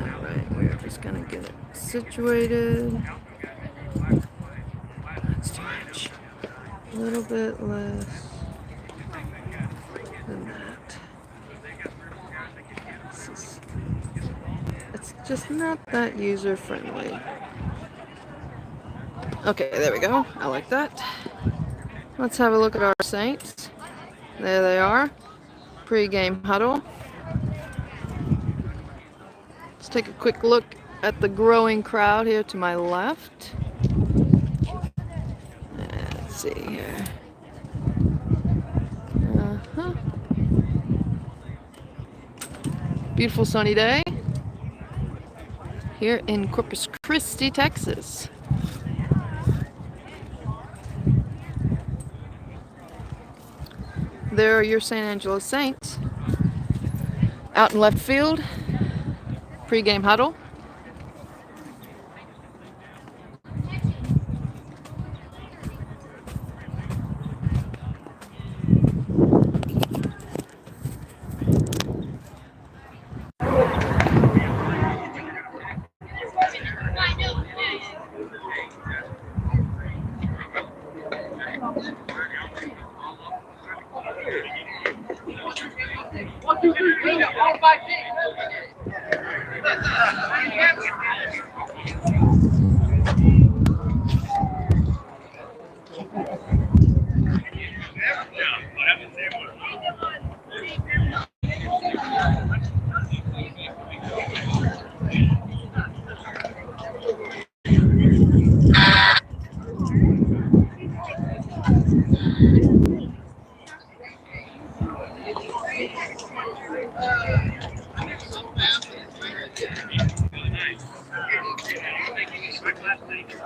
Alright, we're just gonna get it situated. That's too much. A little bit less than that. It's just not that user friendly. Okay, there we go. I like that. Let's have a look at our Saints. There they are. Pre-game huddle. Let's take a quick look at the growing crowd here to my left. Let's see here. Beautiful sunny day here in Corpus Christi, Texas. There are your San Angelo Saints out in left field. Pre-game huddle.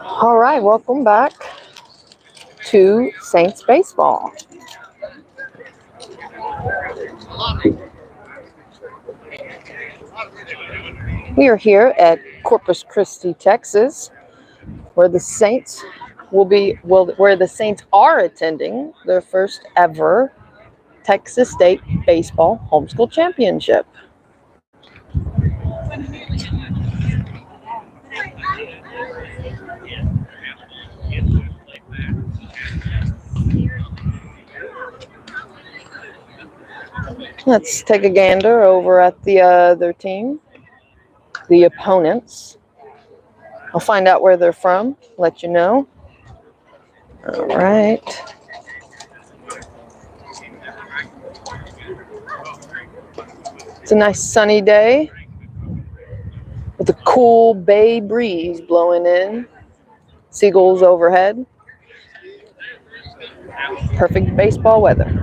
All right, welcome back to Saints baseball. We are here at Corpus Christi, Texas, where the Saints where the Saints are attending their first ever Texas State Baseball Homeschool Championship. Let's take a gander over at the other team, the opponents. I'll find out where they're from, let you know. All right. It's a nice sunny day with a cool bay breeze blowing in. Seagulls overhead. Perfect baseball weather.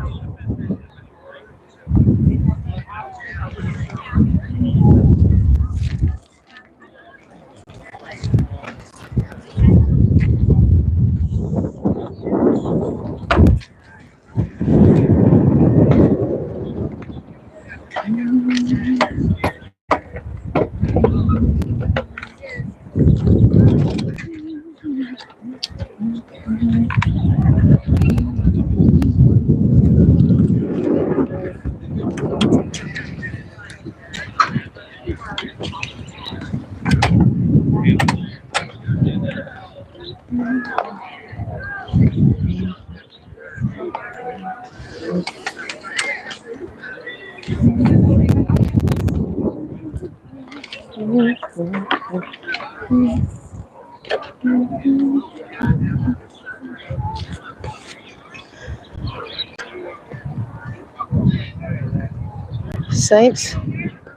Saints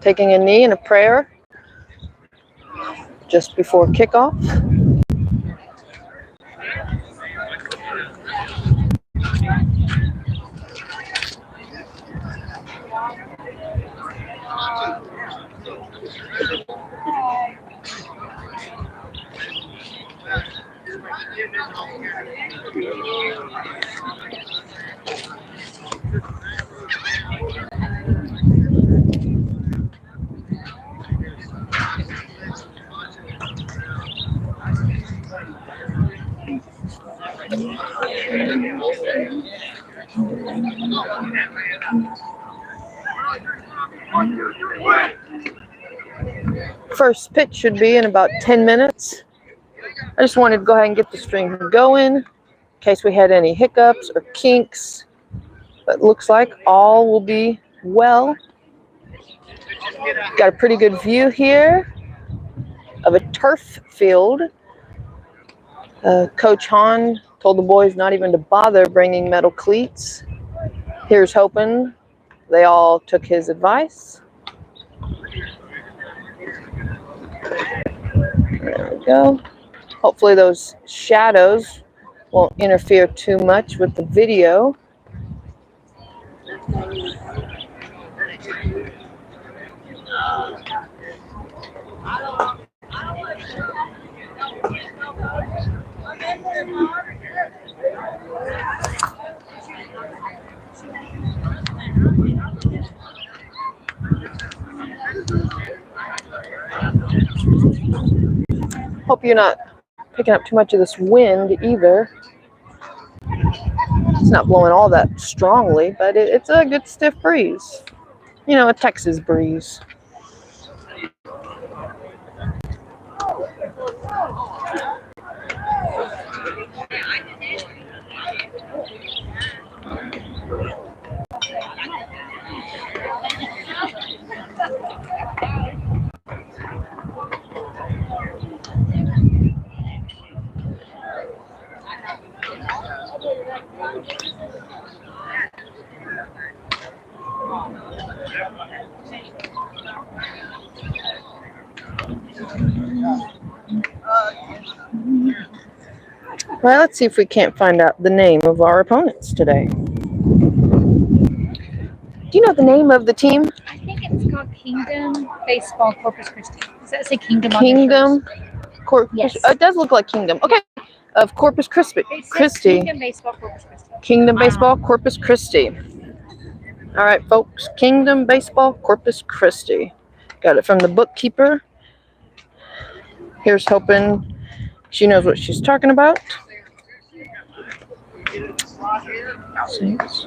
taking a knee and a prayer just before kickoff. First pitch should be in about 10 minutes. I just wanted to go ahead and get the stream going in case we had any hiccups or kinks. But it looks like all will be well. Got a pretty good view here of a turf field. Coach Hahn told the boys not even to bother bringing metal cleats. Here's hoping they all took his advice. There we go. Hopefully those shadows won't interfere too much with the video. Hope you're not picking up too much of this wind either. It's not blowing all that strongly, but it's a good stiff breeze. You know, a Texas breeze. Well, let's see if we can't find out the name of our opponents today. Do you know the name of the team? I think it's called Kingdom Baseball Corpus Christi. Does that say Kingdom? Kingdom Corpus. Yes. It does look like Kingdom. Okay. Of Corpus Christi. Kingdom Baseball Corpus Christi. Kingdom Baseball Corpus Christi. All right, folks. Kingdom Baseball Corpus Christi. Got it from the bookkeeper. Here's hoping she knows what she's talking about. Six.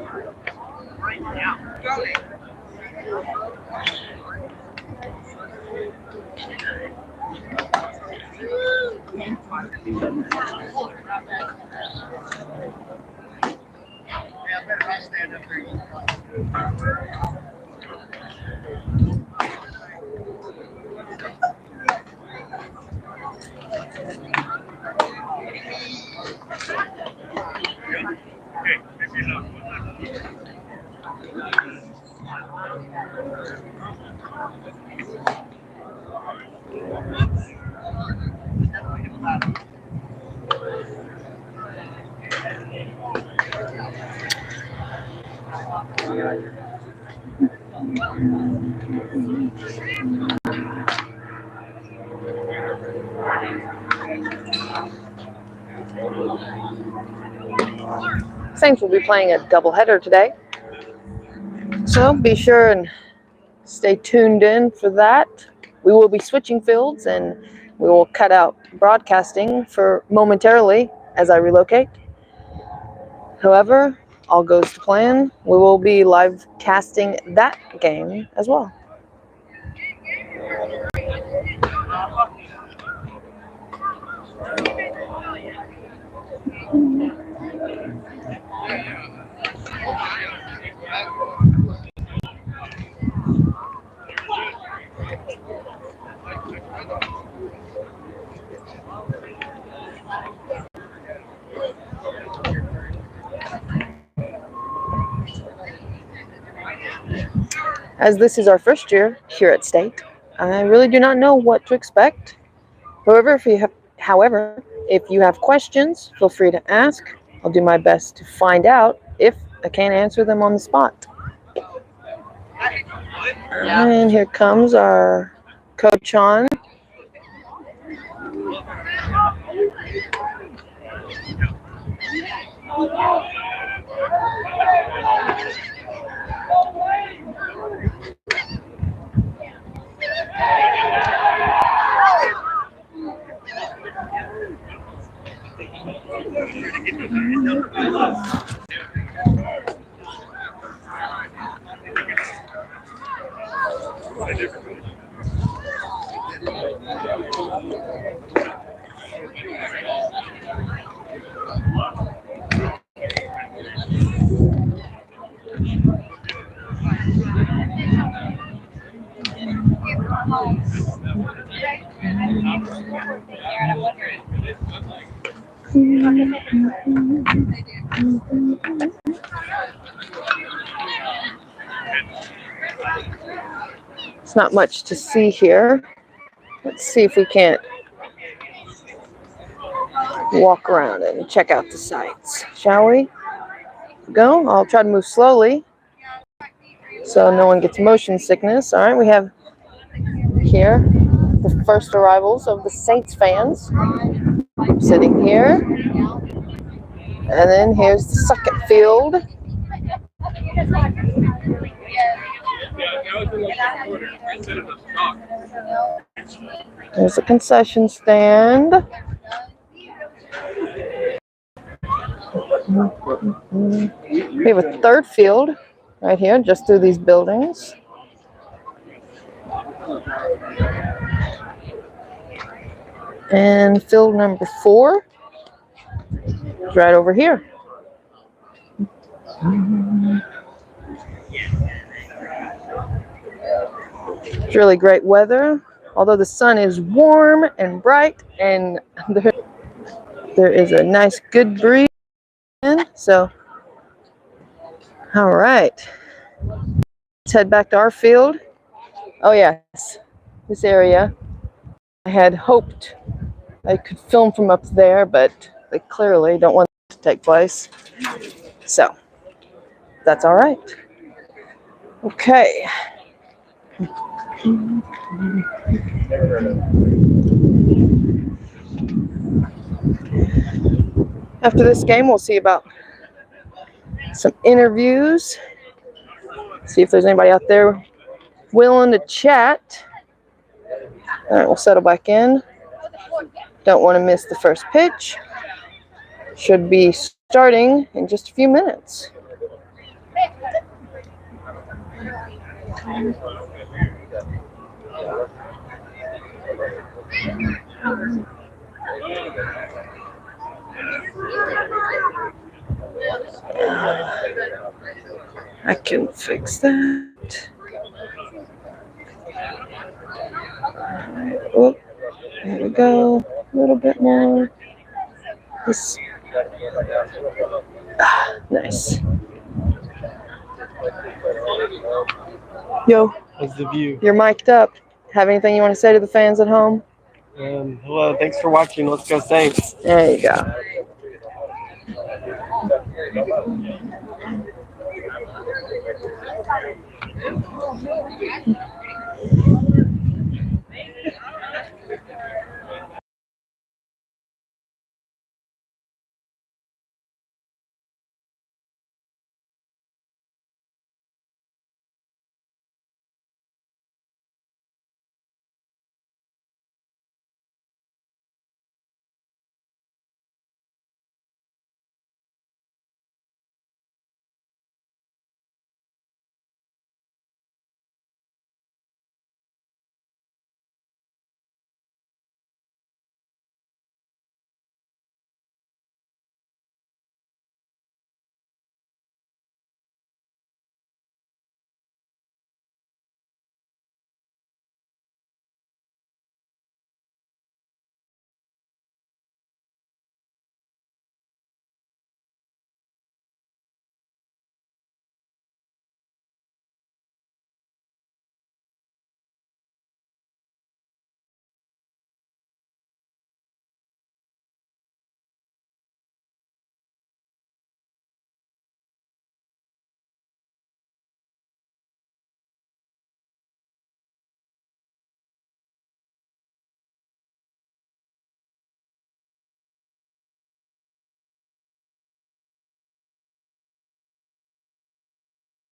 Saints will be playing a doubleheader today, so be sure and stay tuned in for that. We will be switching fields and we will cut out broadcasting for momentarily as I relocate. However, all goes to plan. We will be live casting that game as well. As this is our first year here at State, I really do not know what to expect. However, if you have questions, feel free to ask. I'll do my best to find out if I can't answer them on the spot. And here comes our coach on. It's not much to see here. Let's see if we can't walk around and check out the sights, shall we? Go. I'll try to move slowly so no one gets motion sickness. All right, we have here the first arrivals of the Saints fans sitting here. And then here's the second field. There's a concession stand. We have a third field right here, just through these buildings. And field number 4 is right over here. It's really great weather, although the sun is warm and bright, and there is a nice good breeze. So, all right, let's head back to our field. Oh yes, this area. I had hoped I could film from up there, but they clearly don't want it to take place. So, that's all right. Okay. After this game, we'll see about some interviews. See if there's anybody out there willing to chat. All right, we'll settle back in. Don't want to miss the first pitch. Should be starting in just a few minutes. I can fix that. Alright, oh, there we go. A little bit more. This. Nice. Yo. How's the view? You're mic'd up. Have anything you want to say to the fans at home? Hello, thanks for watching. Let's go Saints. There you go.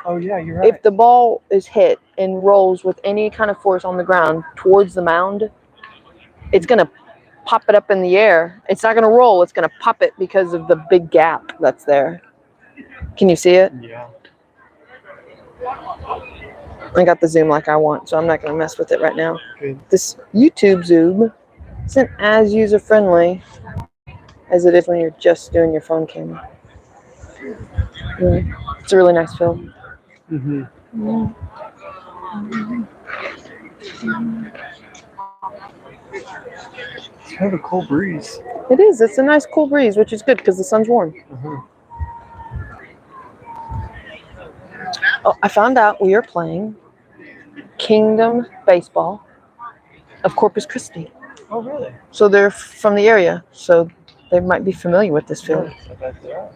Oh yeah, you're right. If the ball is hit and rolls with any kind of force on the ground towards the mound, it's going to pop it up in the air. It's not going to roll. It's going to pop it because of the big gap that's there. Can you see it? Yeah. I got the zoom like I want, so I'm not going to mess with it right now. Good. This YouTube zoom isn't as user-friendly as it is when you're just doing your phone camera. Yeah. It's a really nice film. Mm-hmm. It's kind of a cool breeze. It is. It's a nice cool breeze, which is good because the sun's warm. Mm-hmm. Oh, I found out we are playing Kingdom Baseball of Corpus Christi. Oh really? So they're from the area, so they might be familiar with this field. Yes, I bet they are.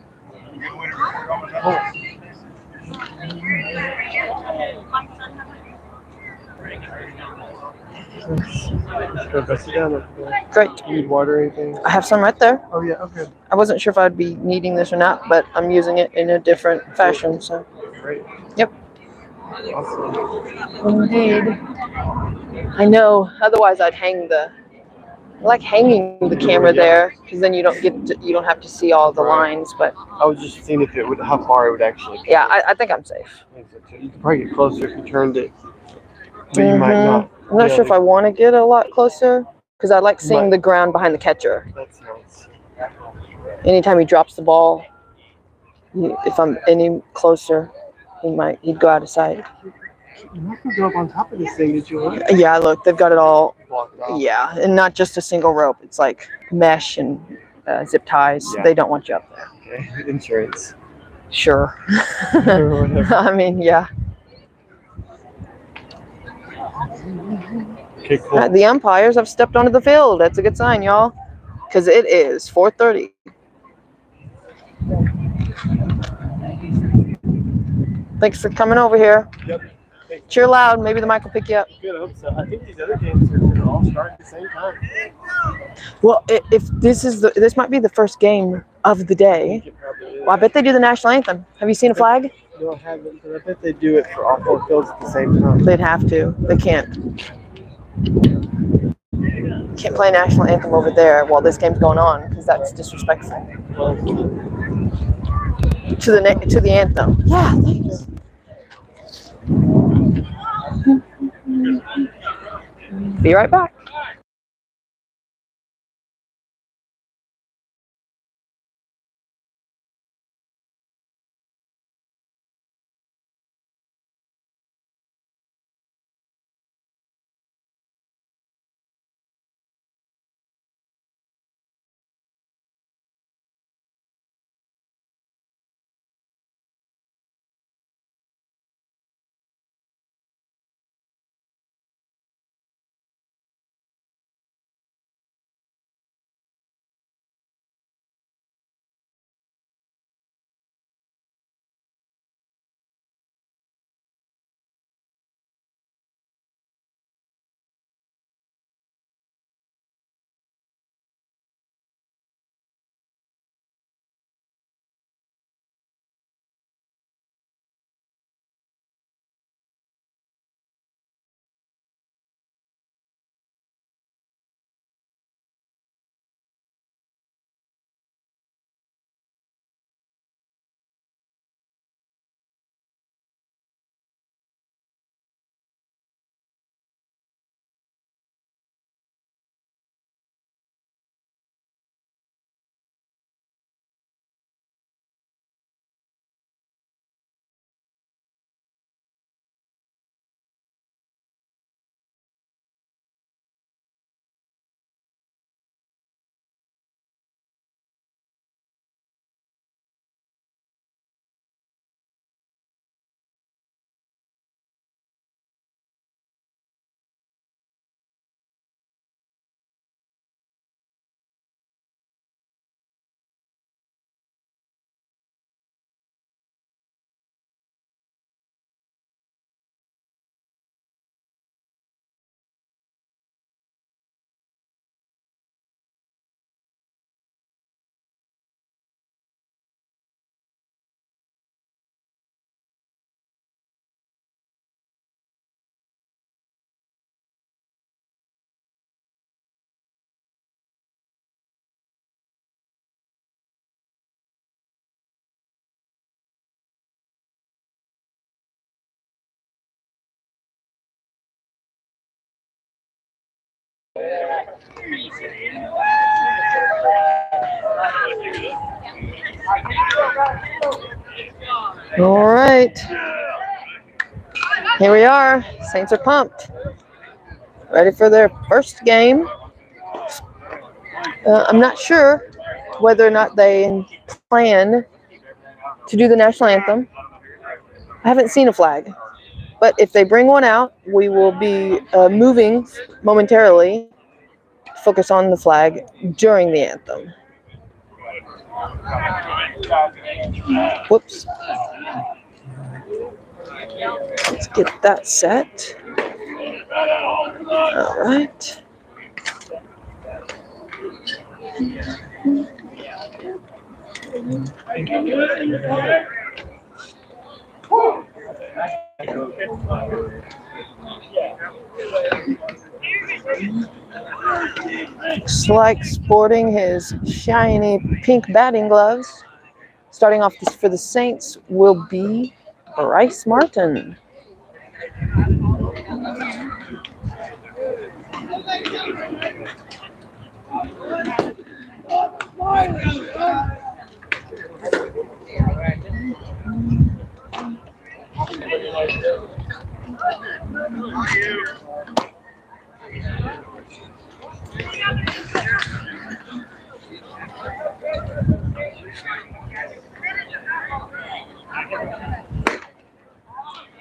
Go sit down up there. Great. You need water or anything? I have some right there. Oh yeah, okay. I wasn't sure if I'd be needing this or not, but I'm using it in a different fashion. So, Great. yep. Awesome. Indeed. I know. Otherwise, I'd hang the. I like hanging the camera there because then you don't have to see all the lines. But I was just seeing if it would, how far it would actually. yeah, I think I'm safe. You could probably get closer if you turned it, but you might not. I'm not sure if I want to get a lot closer because I like seeing the ground behind the catcher. That's nice. Anytime he drops the ball, if I'm any closer, he'd go out of sight. You have to go up on top of this thing, did you look? Yeah, look, they've got it all. Blocked off. Yeah, and not just a single rope. It's like mesh and zip ties. Yeah. They don't want you up there. Okay, insurance. Sure. Or whatever. I mean, yeah. Okay, cool. The umpires have stepped onto the field. That's a good sign, y'all, because it is 4:30. Thanks for coming over here. Yep. Cheer loud. Maybe the mic will pick you up. Good, I hope so. I think these other games are all starting at the same time. Well, if this might be the first game of the day. It probably is. Well, I bet they do the national anthem. Have you seen a flag? No, I haven't, but I bet they do it for all four fields at the same time. They'd have to. They can't. Can't play national anthem over there while this game's going on because that's disrespectful Well, to the anthem. Yeah, thanks. Be right back. All right. Here we are. Saints are pumped. Ready for their first game. I'm not sure whether or not they plan to do the national anthem. I haven't seen a flag. But if they bring one out, we will be moving momentarily to focus on the flag during the anthem. Whoops. Let's get that set. All right. Looks like sporting his shiny pink batting gloves. Starting off for the Saints will be Bryce Martin.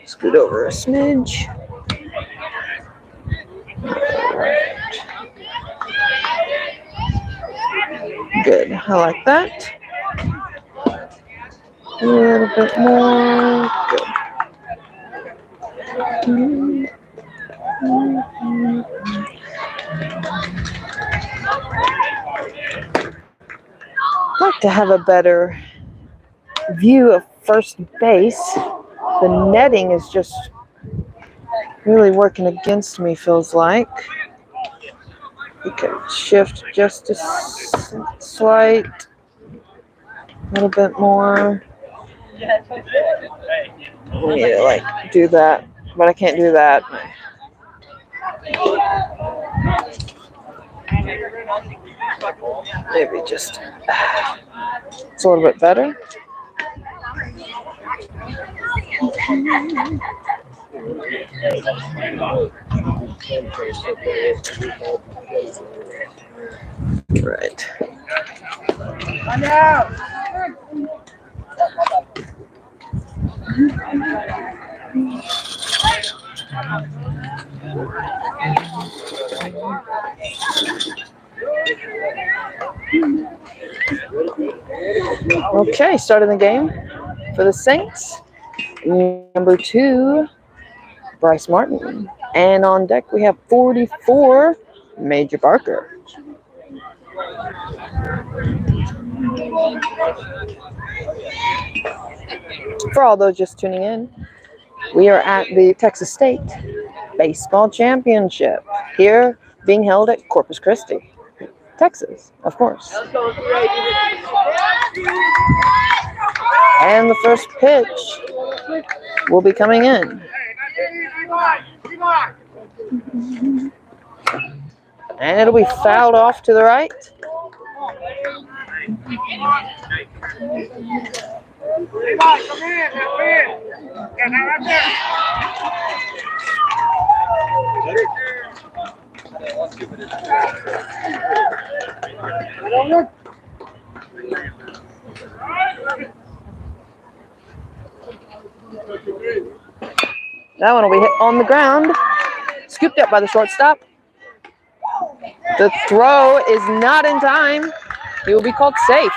Scoot over a smidge. Good, I like that. A little bit more. Good. I'd like to have a better view of first base. The netting is just really working against me, feels like. We can shift just a slight, a little bit more. We need to like do that, but I can't do that. Maybe just it's a little bit better. Right. Okay, starting the game for the Saints. Number 2, Bryce Martin. And on deck we have 44, Major Barker. For all those just tuning in, we are at the Texas State Baseball Championship, here being held at Corpus Christi, Texas, of course. And the first pitch will be coming in. And it'll be fouled off to the right. That one will be hit on the ground. Scooped up by the shortstop. The throw is not in time. He will be called safe.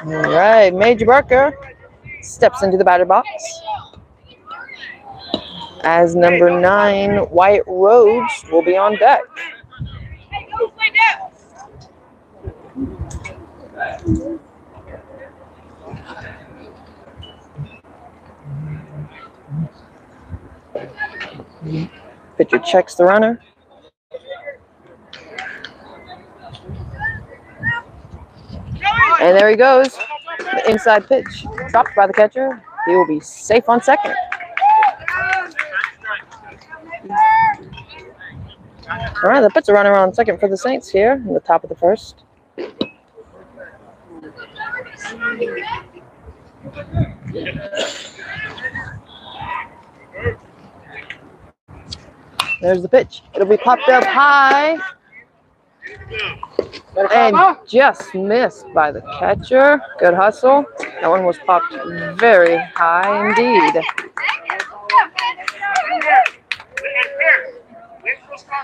All right, Major Barker steps into the batter box as number 9, Wyatt Rhodes, will be on deck. Pitcher checks the runner. And there he goes. The inside pitch dropped by the catcher. He will be safe on second. All right, that puts a runner on second for the Saints here in the top of the first. There's the pitch. It'll be popped up high and just missed by the catcher. Good hustle. That one was popped very high indeed.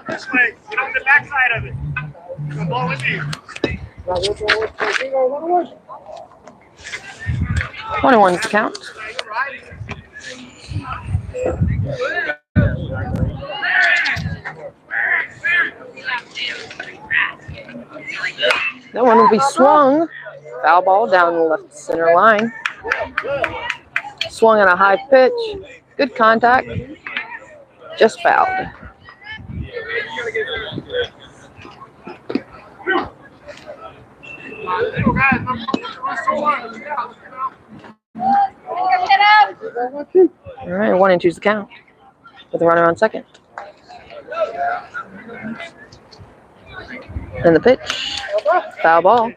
This way, get on the backside of it. The ball with you. 21 is the count. That one will be swung. Foul ball down the left center line. Swung on a high pitch. Good contact. Just fouled. All right, 1-2 is the count with a runner on second. And the pitch, foul ball.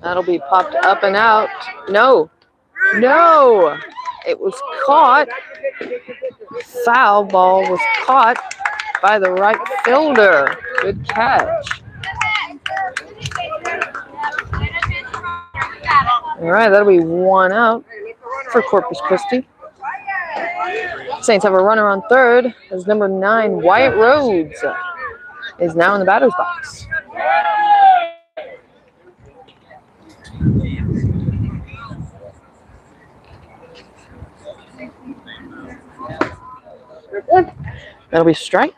That'll be popped up and out. No, it was caught. Foul ball was caught by the right fielder. Good catch. All right, that'll be 1 out for Corpus Christi. Saints have a runner on third as number 9, Wyatt Rhodes, is now in the batter's box. That'll be strike.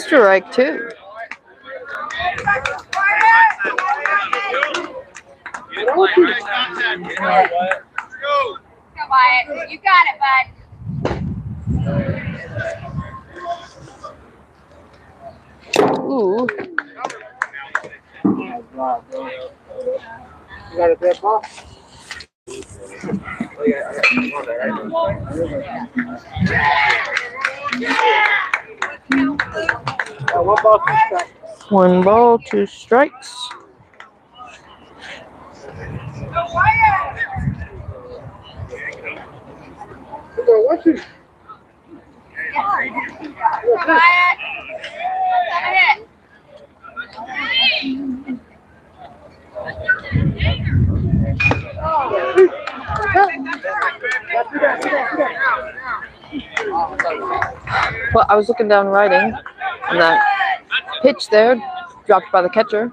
Strike 2. You got it, bud. Ooh. You got a dead ball? One ball, 2 strikes. Well, I was looking down writing, and that pitch there dropped by the catcher.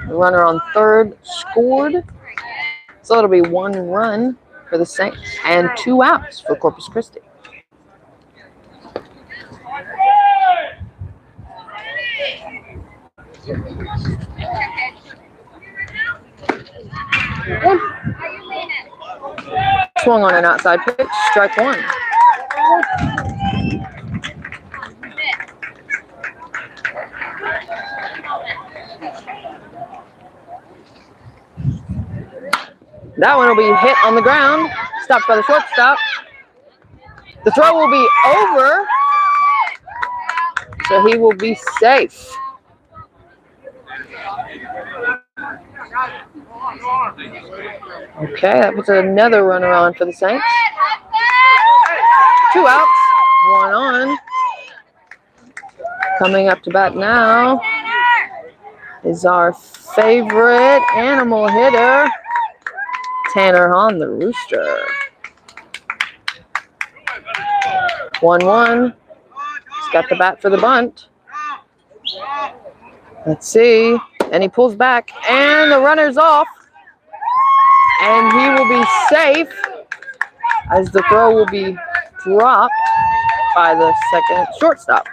The runner on third scored. So it'll be 1 run for the Saints and 2 outs for Corpus Christi. Swung on an outside pitch, strike 1. That one will be hit on the ground, stopped by the shortstop. The throw will be over, so he will be safe. Okay, that puts another runner on for the Saints. 2 outs, 1 on. Coming up to bat now is our favorite animal hitter, Tanner Hahn, the Rooster. 1-1. got the bat for the bunt. Let's see. And he pulls back, and the runner's off. And he will be safe as the throw will be dropped by the second shortstop.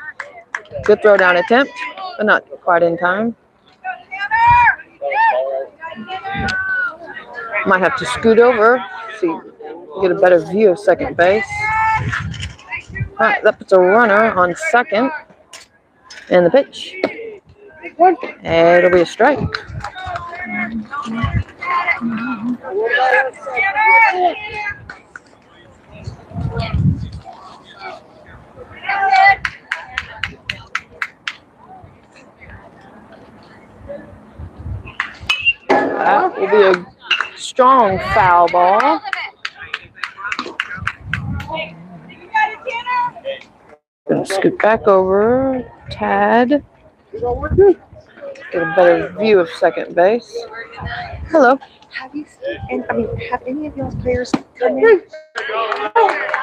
Good throw down attempt, but not quite in time. Might have to scoot over, see, get a better view of second base. All right, that puts a runner on second. And the pitch. It'll be a strike. That will be a strong foul ball. Gonna scoot back over. Tad. Get a better view of second base. Hello. Have you seen, have any of y'all's players come in?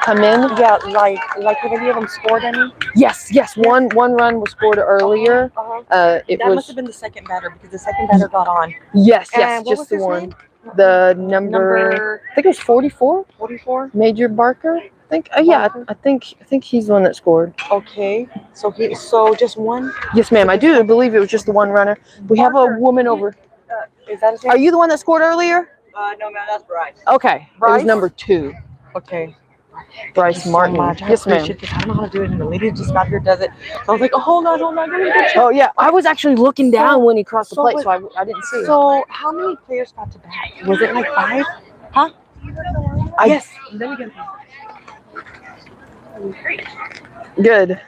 Come in? Yeah, like have any of them scored any? Yes. One run was scored earlier. It That was must have been the second batter because the second batter got on. yes, And what just was the his one. name? The number, I think it was 44. 44. Major Barker. I think. Yeah, I think he's the one that scored. Okay, so just one. Yes, ma'am. I do believe it was just the one runner. We have a woman over. Is that his name? Are you the one that scored earlier? No, man, that's Bryce. Okay. It Bryce? was number 2. Okay. Bryce Martin. Yes, ma'am. I don't know how to do it, and the lady just got here does it. So I was like, oh, hold on, let me get you. Oh yeah, I was actually looking down when he crossed the so plate, what- so I didn't see. So how many players got to bat? Was it like 5? Huh? Yes. Let me get Good.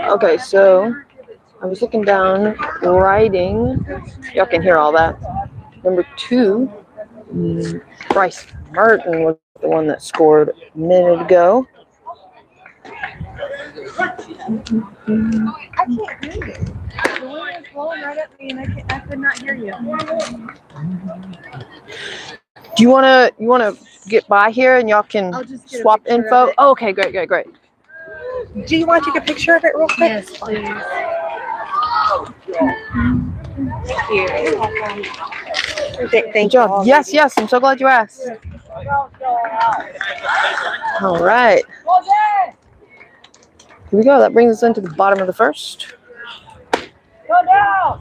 Okay, so I was looking down, writing. Y'all can hear all that. Number 2, Bryce Martin was the one that scored a minute ago. I can't hear you. The wind is blowing right at me, and I could not hear you. Do you wanna get by here and y'all can I'll just get a swap picture info? of it. Oh, okay, great. Do you want to take a picture of it real quick? Yes, please. Thank Good job. Yes, I'm so glad you asked. All right. Here we go. That brings us into the bottom of the first. Go down!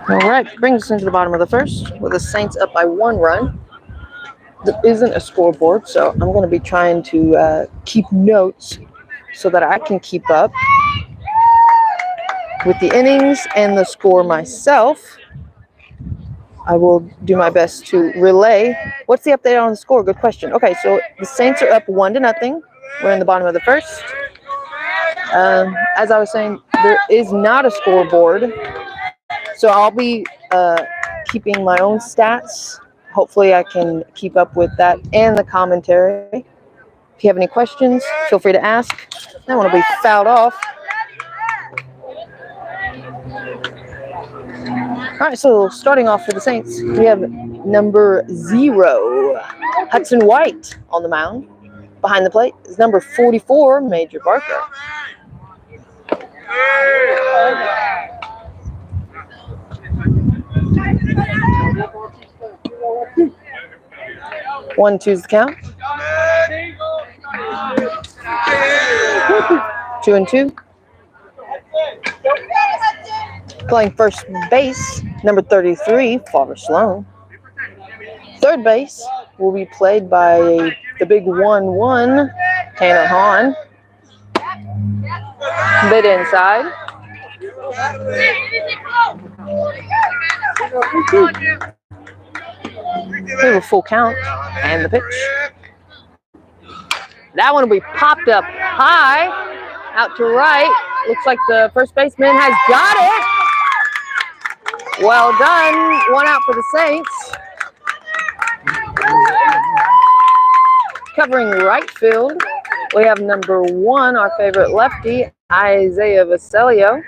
All right, brings us into the bottom of the first with the Saints up by 1 run. There isn't a scoreboard, so I'm going to be trying to keep notes so that I can keep up with the innings and the score myself. I will do my best to relay. What's the update on the score? Good question. Okay, so the Saints are up 1-0. We're in the bottom of the first. As I was saying, there is not a scoreboard, so I'll be keeping my own stats. Hopefully I can keep up with that and the commentary. If you have any questions, feel free to ask. That one will be fouled off. All right, so starting off for the Saints, we have number 0, Hudson White on the mound. Behind the plate is number 44, Major Barker. One, two's the count. 2-2. Playing first base, number 33, Father Sloan. Third base will be played by the big 1-1, Hannah Hahn. Bit inside. We have a full count and the pitch. That one will be popped up high, out to right. Looks like the first baseman has got it. Well done. 1 out for the Saints. Covering right field, we have number 1, our favorite lefty, Isaiah Vasilio.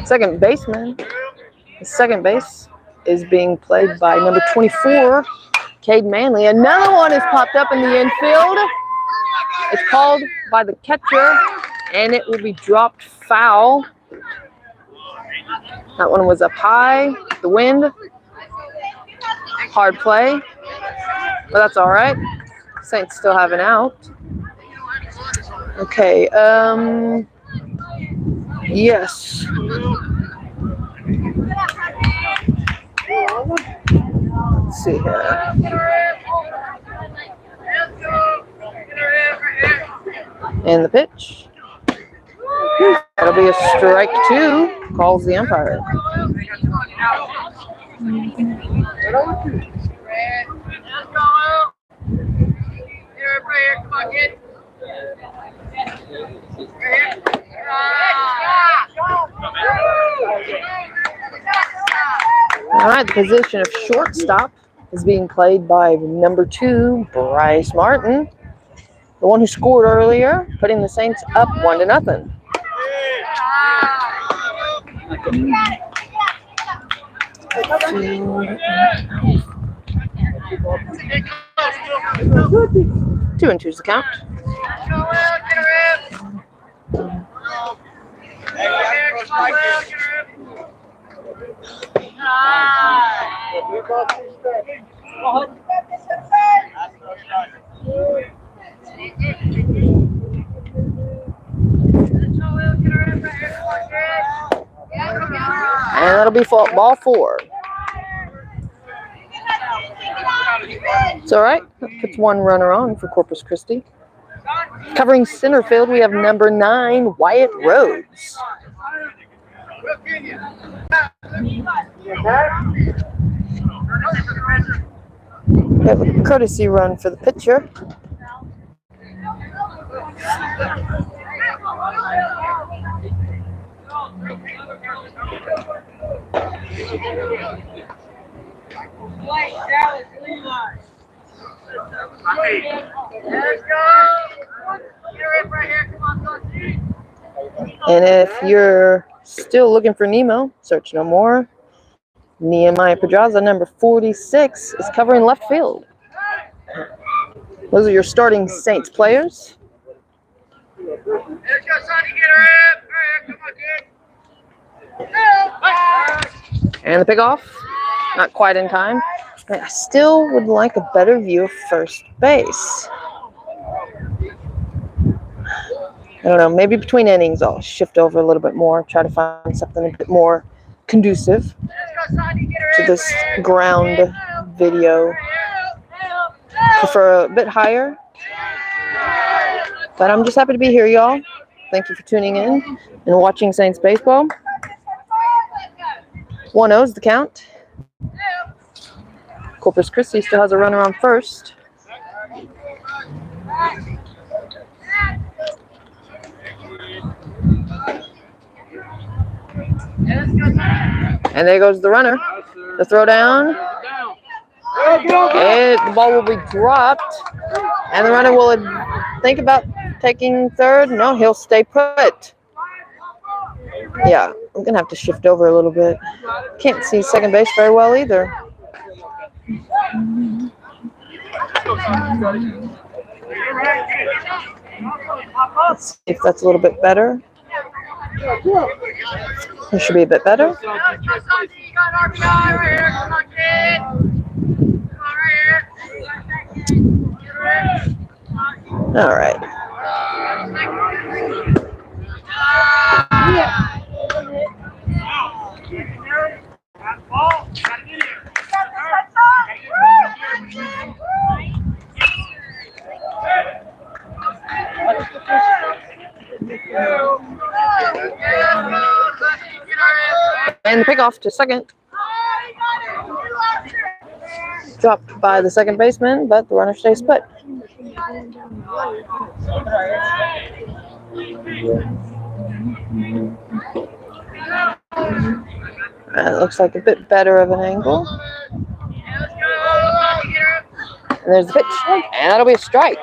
second baseman. The second base is being played by number 24, Cade Manley. Another one has popped up in the infield. It's called by the catcher, and it will be dropped foul. That one was up high, the wind. Hard play, but that's all right. Saints still have an out. Okay, yes. Let's see here. And the pitch. That'll be a strike 2, calls the umpire. All right, the position of shortstop is being played by number 2, Bryce Martin, the one who scored earlier, putting the Saints up 1-0. Two and two's the count. And that'll be ball 4. It's all right. That puts one runner on for Corpus Christi. Covering center field, we have number 9, Wyatt Rhodes. We have a courtesy run for the pitcher. And if you're still looking for Nemo, search no more. Nehemiah Pedraza, number 46, is covering left field. Those are your starting Saints players. And the pickoff, not quite in time. I still would like a better view of first base. I don't know, maybe between innings I'll shift over a little bit more, try to find something a bit more conducive to this ground video. Prefer a bit higher. But I'm just happy to be here, y'all. Thank you for tuning in and watching Saints baseball. 1-0's the count. Corpus Christi still has a runner on first. And there goes the runner. The throw down. The ball will be dropped. And the runner will think about taking third. No, he'll stay put. Yeah, I'm going to have to shift over a little bit. Can't see second base very well either. Let's see if that's a little bit better. It should be a bit better. All right. And the pickoff to second. Dropped by the second baseman, but the runner stays put. That looks like a bit better of an angle. And there's the pitch. And that'll be a strike.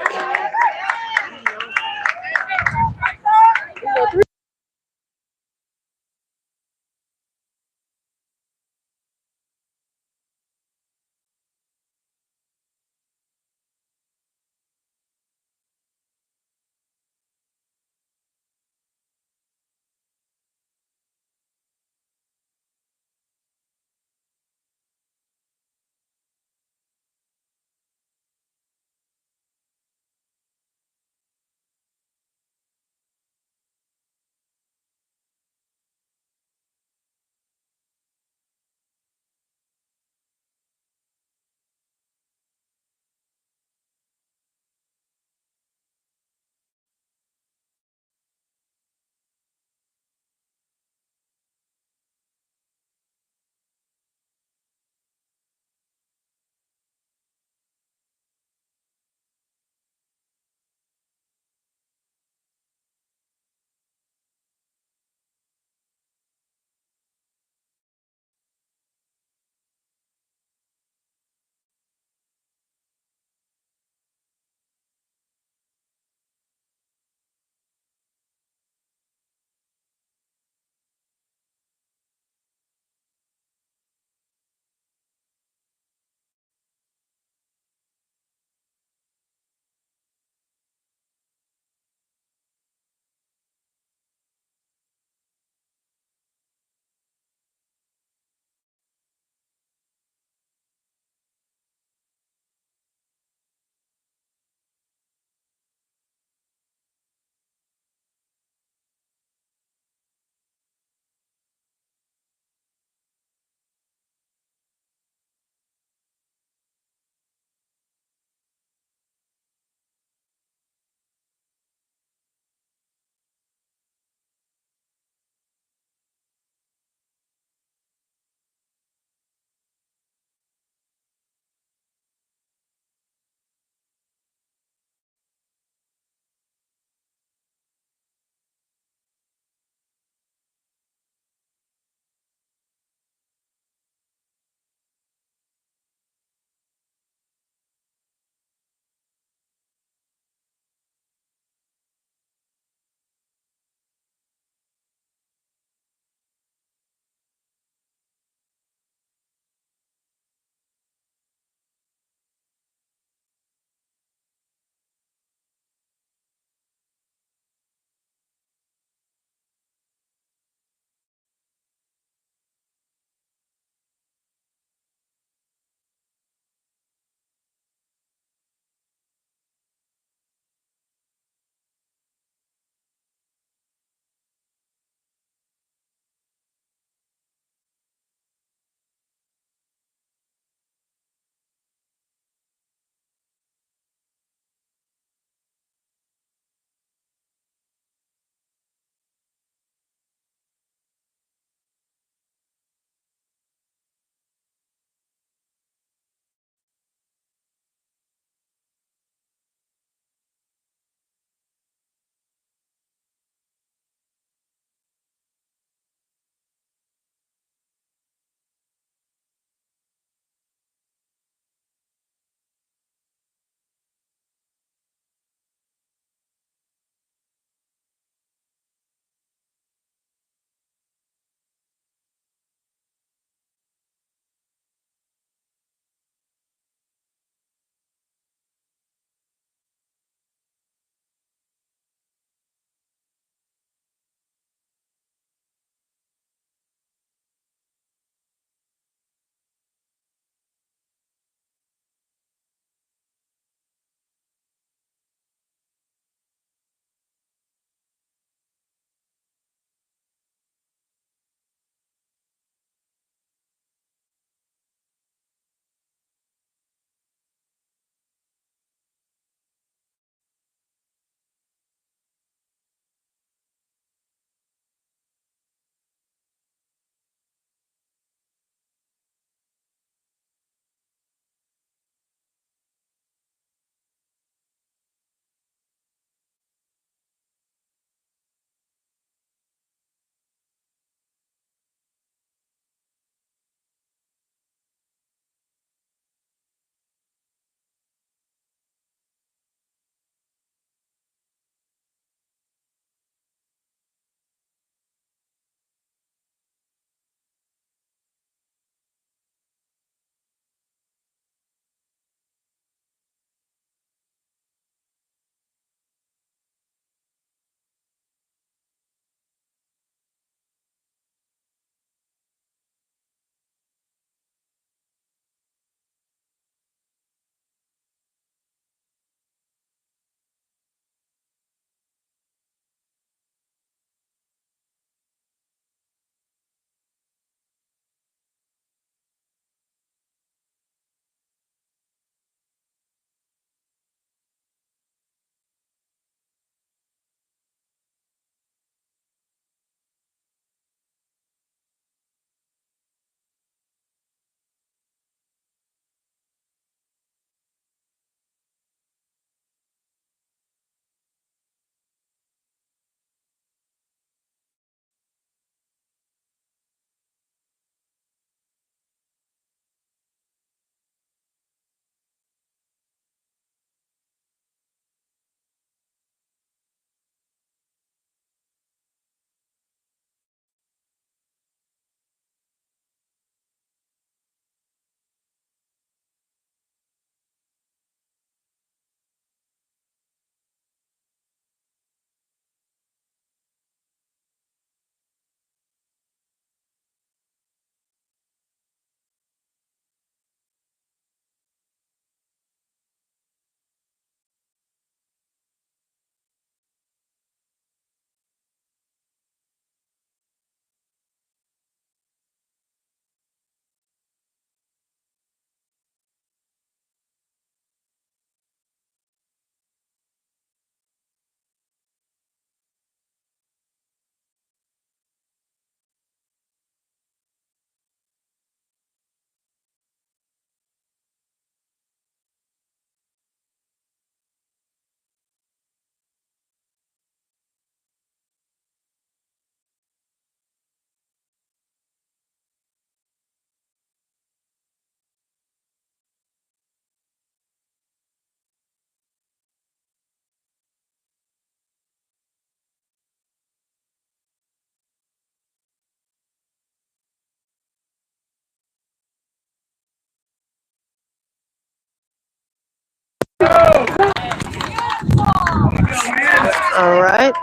All right.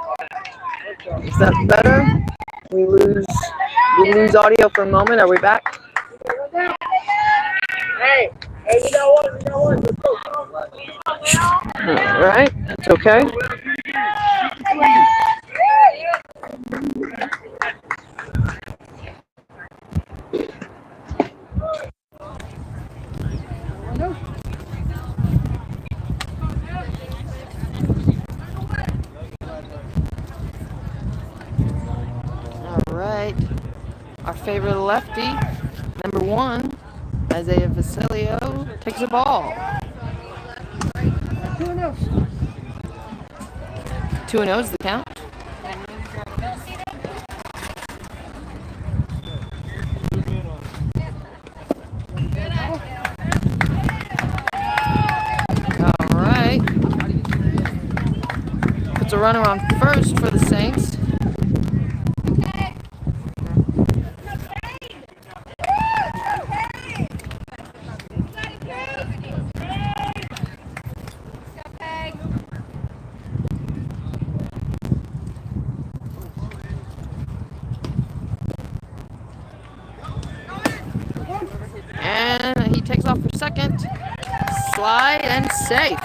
Is that better? We lose audio for a moment. Are we back? Hey, we got one. All right. That's okay. All right. Our favorite lefty, number 1, Isaiah Vasilio, takes the ball. 2-0 is the count. All right. Puts a runner on first for the Saints. And he takes off for second. Slide and safe.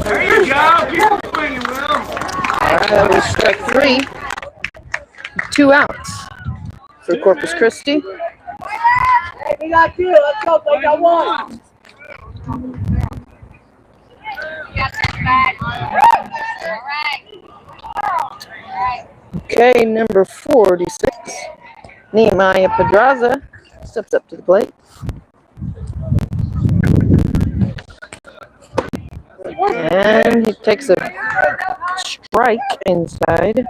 There you go. Keep swinging, Will. All right, that was strike 3. 2 outs for Corpus Christi. Hey, we got 2. Let's go. They got 1. You got this back. All right. Okay, number 46, Nehemiah Pedraza steps up to the plate. And he takes a strike inside.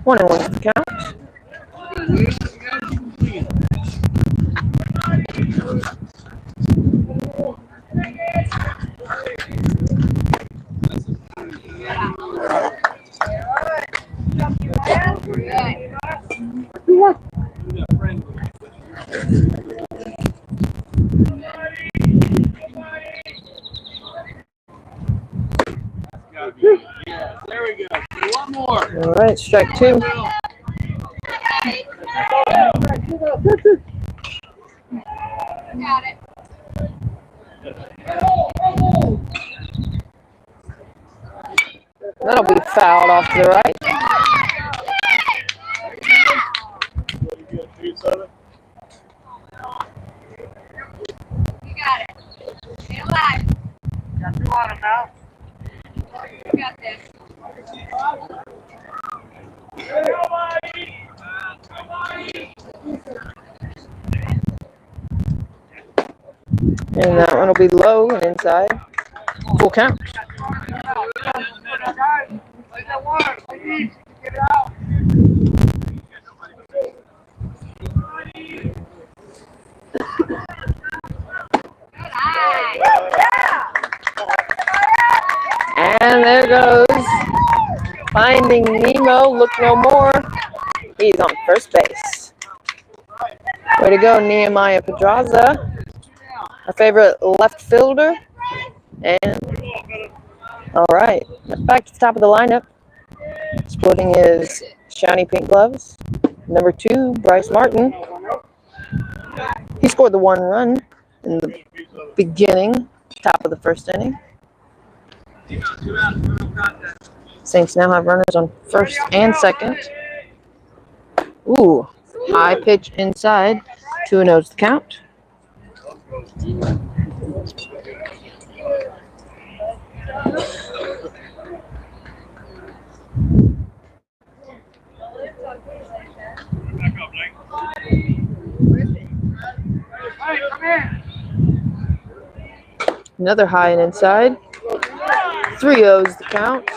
One and one at the count. There we go. One more. All right, strike 2. You got it. That'll be fouled off to the right. You got it. Stay alive. Got 2 on him now. You got this. And that one will be low and inside. Full count. And there goes Finding Nemo. Look no more. He's on first base. Way to go, Nehemiah Pedraza, our favorite left fielder. And all right, back to the top of the lineup. Sporting his shiny pink gloves. Number 2, Bryce Martin. He scored the 1 run in the beginning, top of the first inning. Saints now have runners on first and second. Ooh, High pitch inside. 2-0's the count. Another high and inside. 3-0's the count.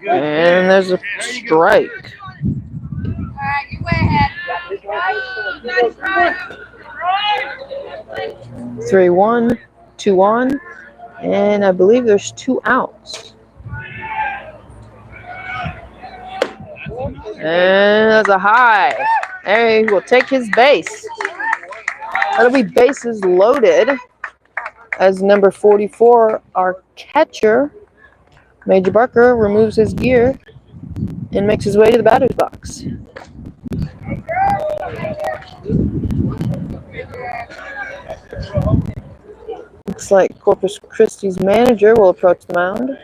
And there's a strike. All right, you way ahead. 3-1, 2 on, and I believe there's 2 outs. And that's a high. There, he will take his base. That'll be bases loaded as number 44, our catcher, Major Barker, removes his gear and makes his way to the batter's box. Looks like Corpus Christi's manager will approach the mound.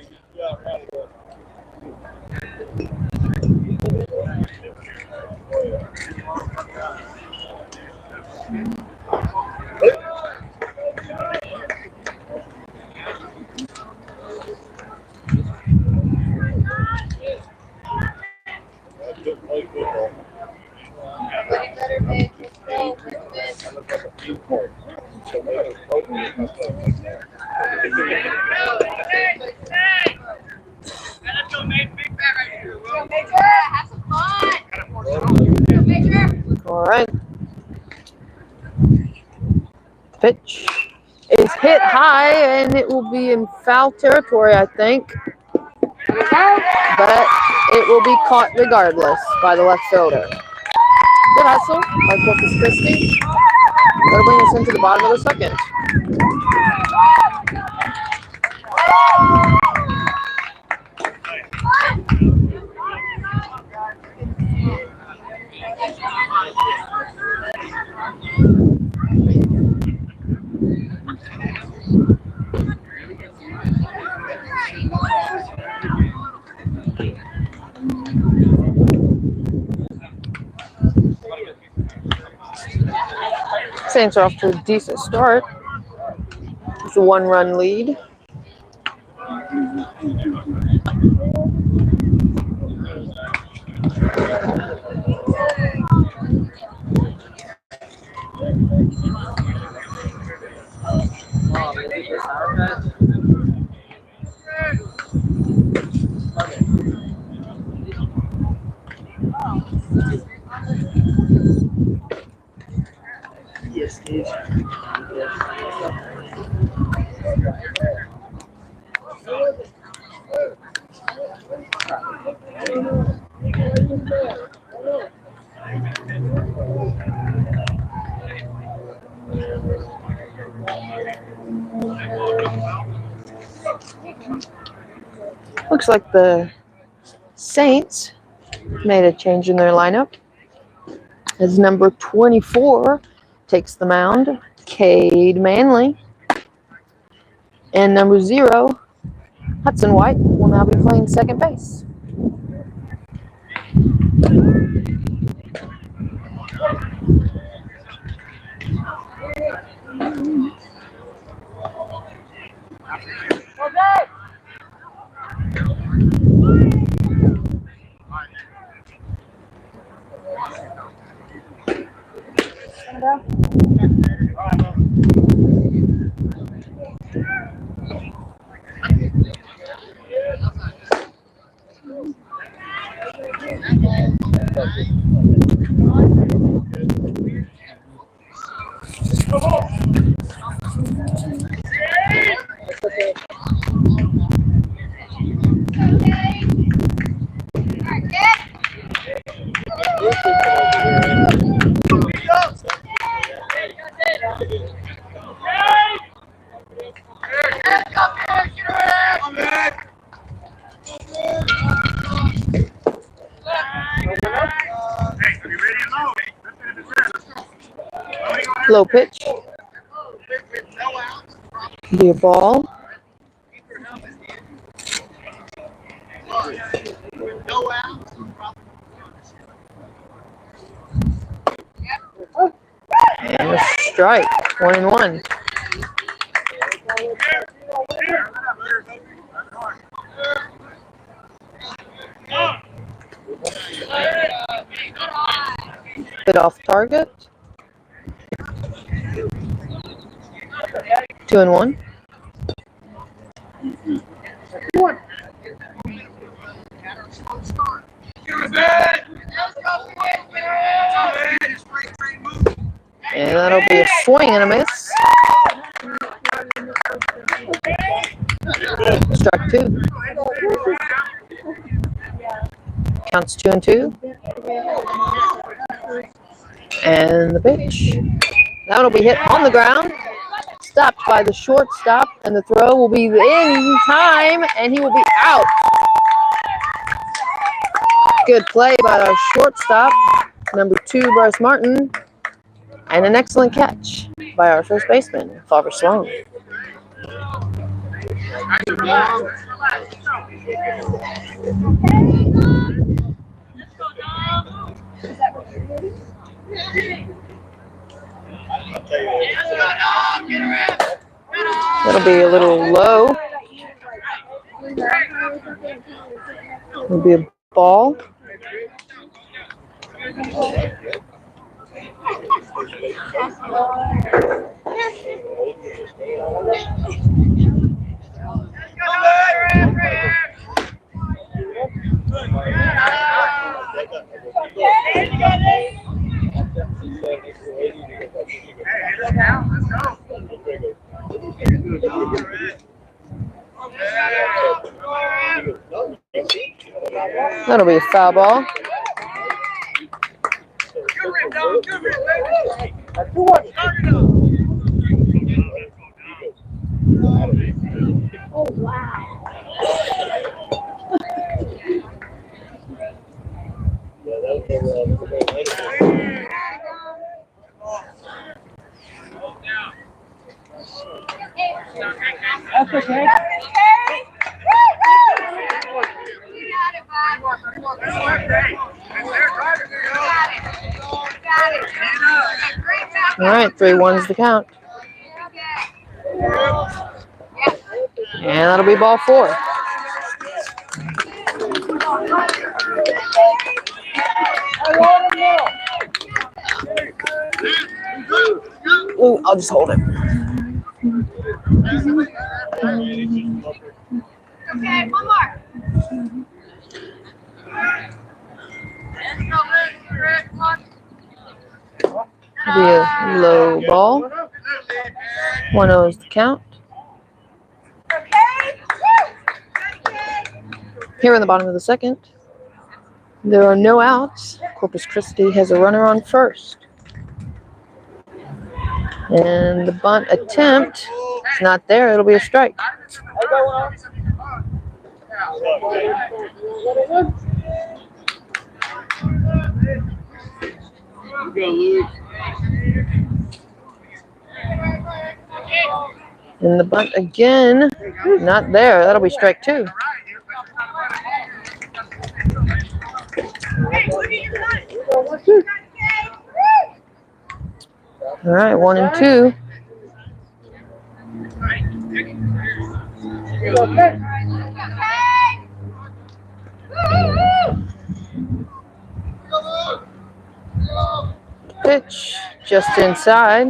Have some fun. Major. All right. Pitch is hit high, and it will be in foul territory, I think. But it will be caught regardless by the left fielder. Good hustle by Corpus Christi. That'll bring us into the bottom of the second. Saints are off to a decent start. It's a 1-run lead. Yes, Steve. Looks like the Saints made a change in their lineup as number 24 takes the mound, Cade Manley. And number 0, Hudson White, will now be playing second base. Hey, are you ready? Low pitch. Be a ball. And a strike. 1-1. Hit off target. 2-1. And that'll be a swing and a miss. Strike 2. Counts 2-2. And the pitch. That'll be hit on the ground. Stopped by the shortstop, and the throw will be in time, and he will be out. Good play by our shortstop, number 2, Bryce Martin, and an excellent catch by our first baseman, Father Sloan. That'll be a little low. It'll be a ball. That'll be a foul ball. Oh, wow. That's okay. All right, 3-1 is the count. And that'll be ball 4. Ooh, I'll just hold it. Okay, one more. Be a low ball. 1-0 is the count. Here in the bottom of the second, there are no outs. Corpus Christi has a runner on first. And the bunt attempt is not there. It'll be a strike. And the bunt again, not there. That'll be strike 2. All right, 1-2. Pitch just inside.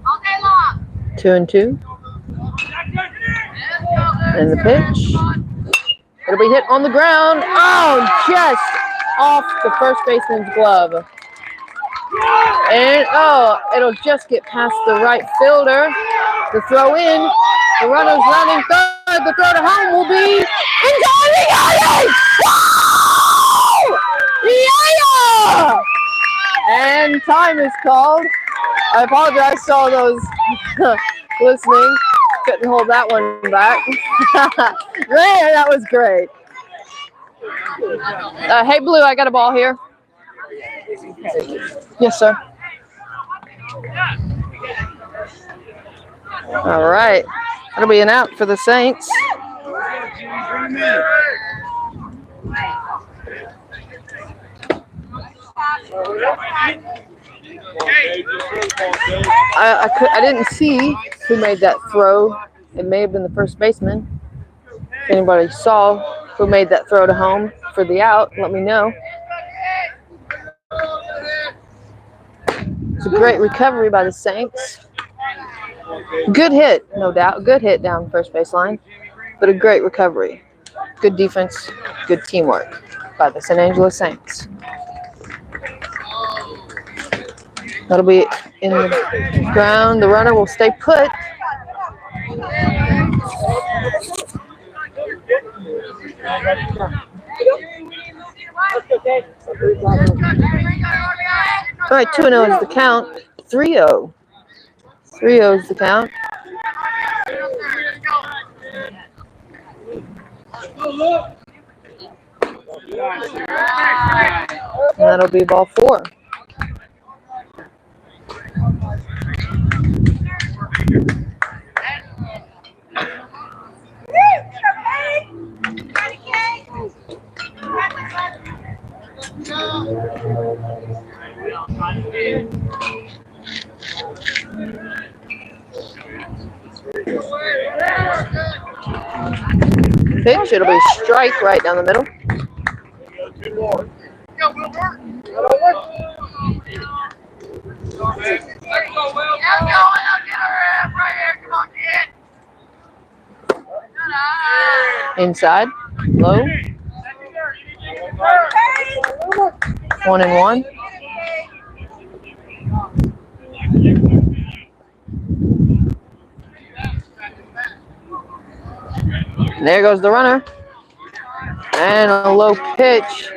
All day long. 2-2. And the pitch. It'll be hit on the ground. Oh, just off the first baseman's glove. And it'll just get past the right fielder. The throw in. The runner's running third. The throw to home will be in time. He got it! Wow! Yeah! And time is called. I apologize to all those listening. couldn't hold that one back. Man, that was great. Hey, Blue, I got a ball here. Yes, sir. All right. That'll be an out for the Saints. I didn't see who made that throw. It may have been the first baseman. If anybody saw who made that throw to home for the out, let me know. It's a great recovery by the Saints. Good hit, no doubt. Good hit down first baseline, but a great recovery. Good defense, good teamwork by the San Angelo Saints. That'll be in the ground. The runner will stay put. All right, 2-0 is the count. 3-0. 3-0 is the count. And that'll be ball 4. Pitch, it'll be a strike right down the middle. Inside, low. 1-1. There goes the runner. And a low pitch.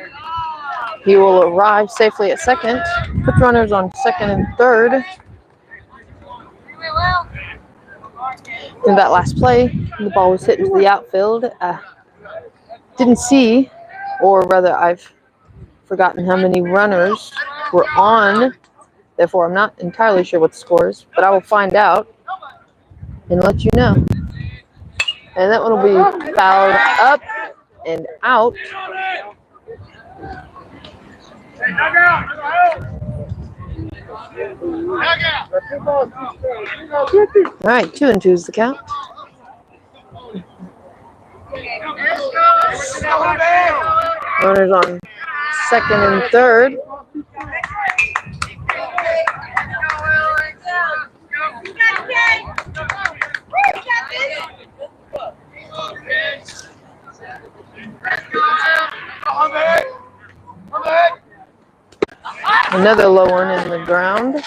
He will arrive safely at second. Put runners on second and third. In that last play, the ball was hit into the outfield. Didn't see, or rather I've forgotten how many runners were on. Therefore, I'm not entirely sure what the score is, but I will find out and let you know. And that one will be fouled up and out. All right, 2-2 is the count. Runners on second and third. Another low one in the ground.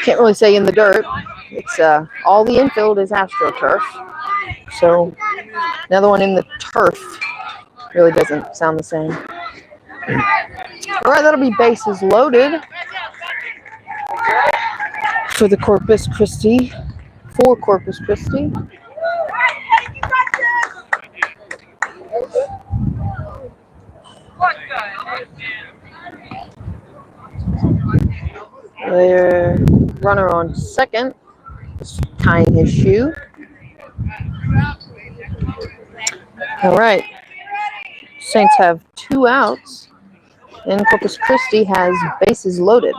Can't really say in the dirt. It's all the infield is AstroTurf. So another one in the turf really doesn't sound the same. All right, that'll be bases loaded for the Corpus Christi. For Corpus Christi. Their runner on second is tying his shoe. All right. Saints have 2 outs, and Corpus Christi has bases loaded.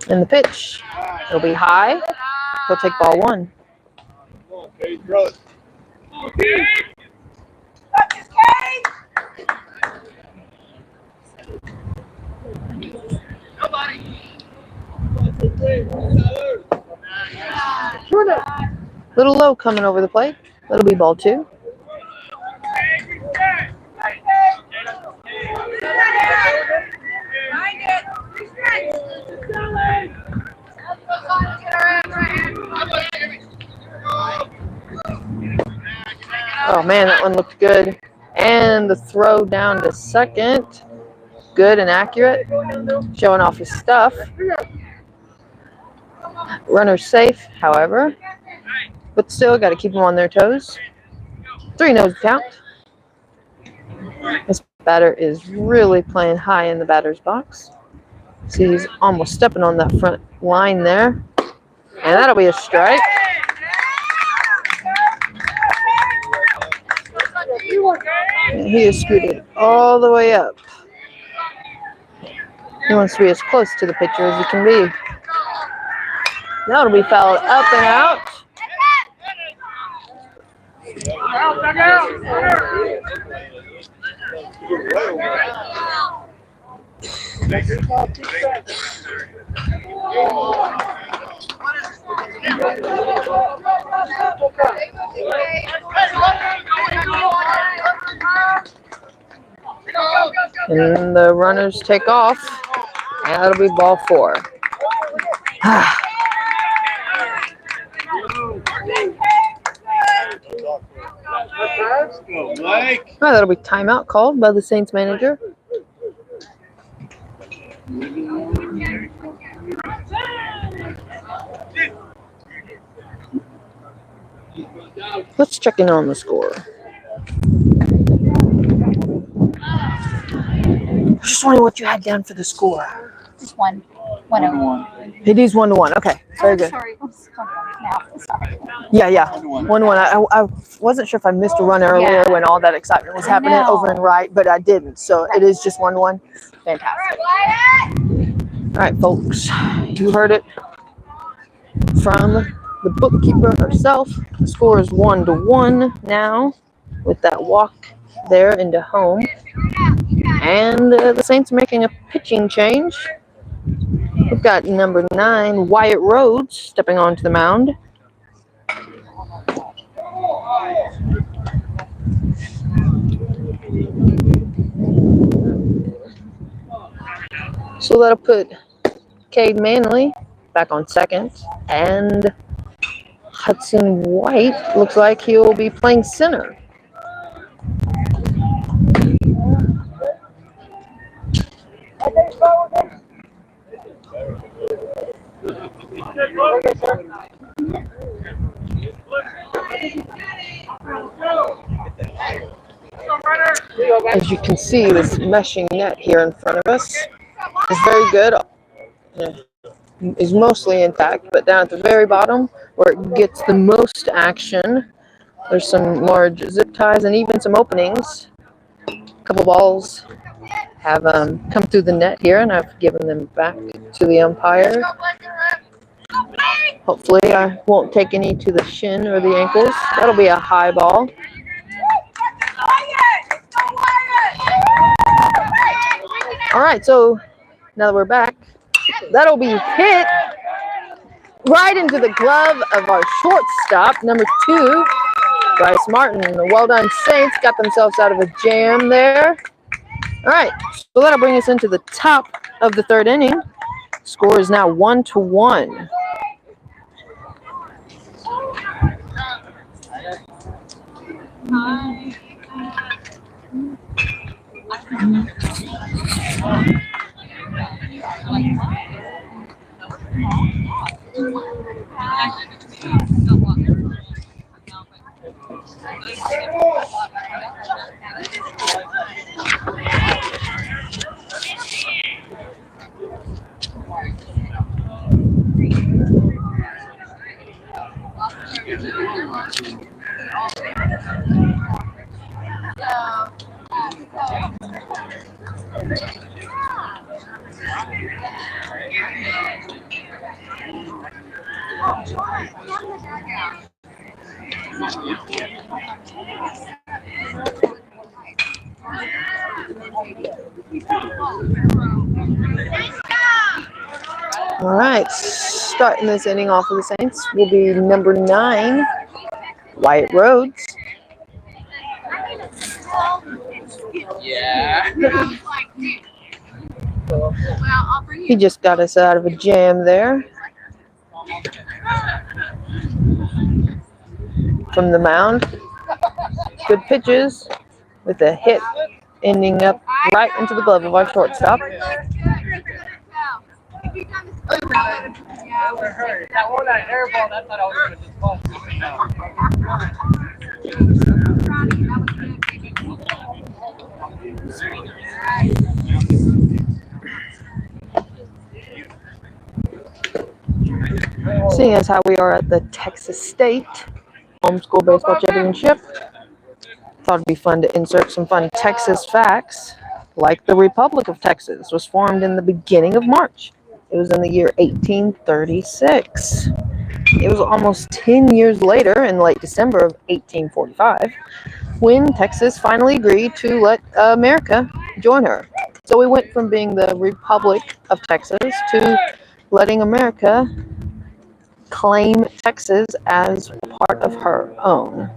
And the pitch, it'll be high. He'll take ball 1. Little low coming over the plate. That'll be ball 2. Oh man, that one looked good. And the throw down to second. Good and accurate. Showing off his stuff. Runner's safe, however, but still got to keep them on their toes. 3-0 count. This batter is really playing high in the batter's box. See, he's almost stepping on that front line there. And that'll be a strike. And he is scooted all the way up. He wants to be as close to the pitcher as he can be. That'll be fouled up and out. And the runners take off. And that'll be ball 4. Oh, that'll be timeout called by the Saints manager. Let's check in on the score. Just wondering what you had down for the score. Just 1-0. It is 1-1. Okay, very good. Sorry. Now, sorry. Yeah. 1-1. I wasn't sure if I missed a run earlier when all that excitement was happening over and right, but I didn't. So it is just 1-1. Fantastic. All right, folks. You heard it from the bookkeeper herself. The score is 1-1 now with that walk there into home. And the Saints are making a pitching change. We've got number 9, Wyatt Rhodes, stepping onto the mound. So that'll put Cade Manley back on second. And Hudson White looks like he will be playing center. As you can see, this meshing net here in front of us is very good. Is mostly intact, but down at the very bottom where it gets the most action, there's some large zip ties and even some openings. A couple balls have come through the net here, and I've given them back to the umpire. Hopefully I won't take any to the shin or the ankles. That'll be a high ball. All right, so now that we're back, that'll be hit right into the glove of our shortstop, number 2, Bryce Martin. Well done, Saints. Got themselves out of a jam there. All right, so that'll bring us into the top of the 3rd inning. Score is now 1-1. All right, starting this inning off of the Saints will be number 9, Wyatt Rhodes. Yeah. He just got us out of a jam there. From the mound. Good pitches with a hit ending up right into the glove of our shortstop. That one, that air ball, that's not always good. Just ball. Seeing as how we are at the Texas State Homeschool Baseball Championship, thought it'd be fun to insert some fun Texas facts. Like the Republic of Texas was formed in the beginning of March. It was in the year 1836. It was almost 10 years later, in late December of 1845, when Texas finally agreed to let America join her. So we went from being the Republic of Texas to letting America claim Texas as part of her own.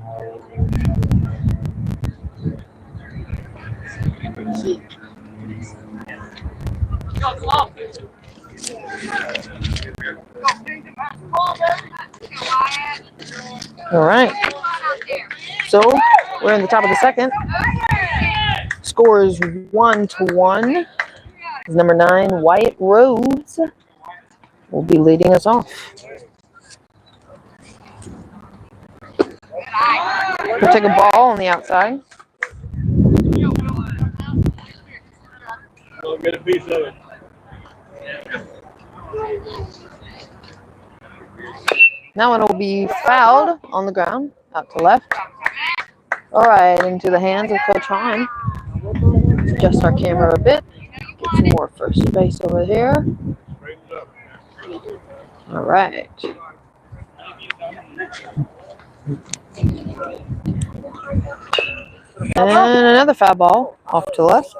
All right. So we're in the top of the second. Score is 1-1. Number 9, Wyatt Rhodes, will be leading us off. We'll take a ball on the outside. We'll get a piece of it. That one will be fouled on the ground, out to left. All right, into the hands of Coach Hahn. Adjust our camera a bit. Get some more first base over here. All right. And another foul ball off to left.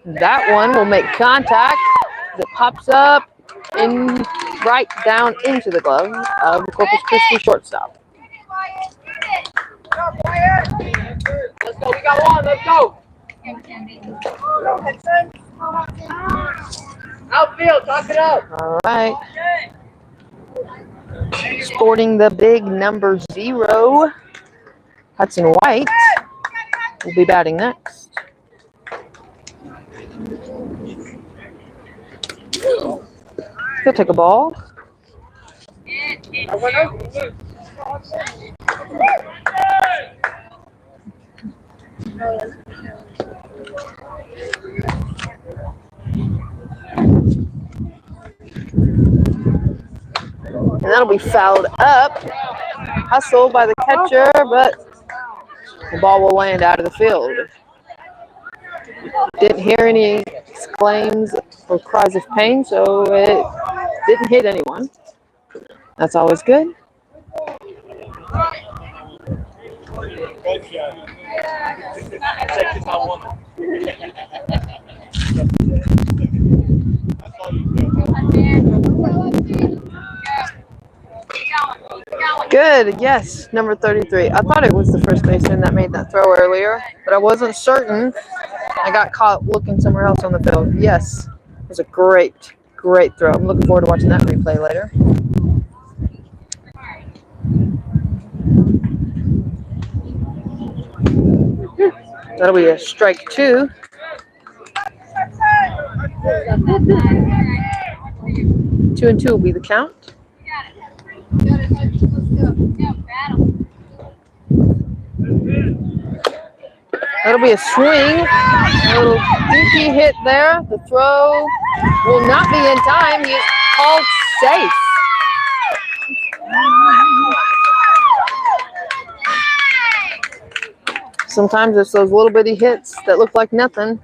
That one will make contact. It pops up and right down into the glove of the Corpus Christi shortstop. Let's go. We got one. Let's go. Outfield. Talk it up. All right. Sporting the big number 0, Hudson White will be batting next. He'll take a ball. And that'll be fouled up. Hustle by the catcher, but the ball will land out of the field. Didn't hear any exclaims or cries of pain, so it didn't hit anyone. That's always good. Good, yes, number 33. I thought it was the first baseman that made that throw earlier, but I wasn't certain. I got caught looking somewhere else on the field. Yes, it was a great throw. I'm looking forward to watching that replay later. That'll be a strike 2. Two and 2 will be the count. That'll be a swing. A little dinky hit there. The throw will not be in time. He is called safe. Sometimes it's those little bitty hits that look like nothing.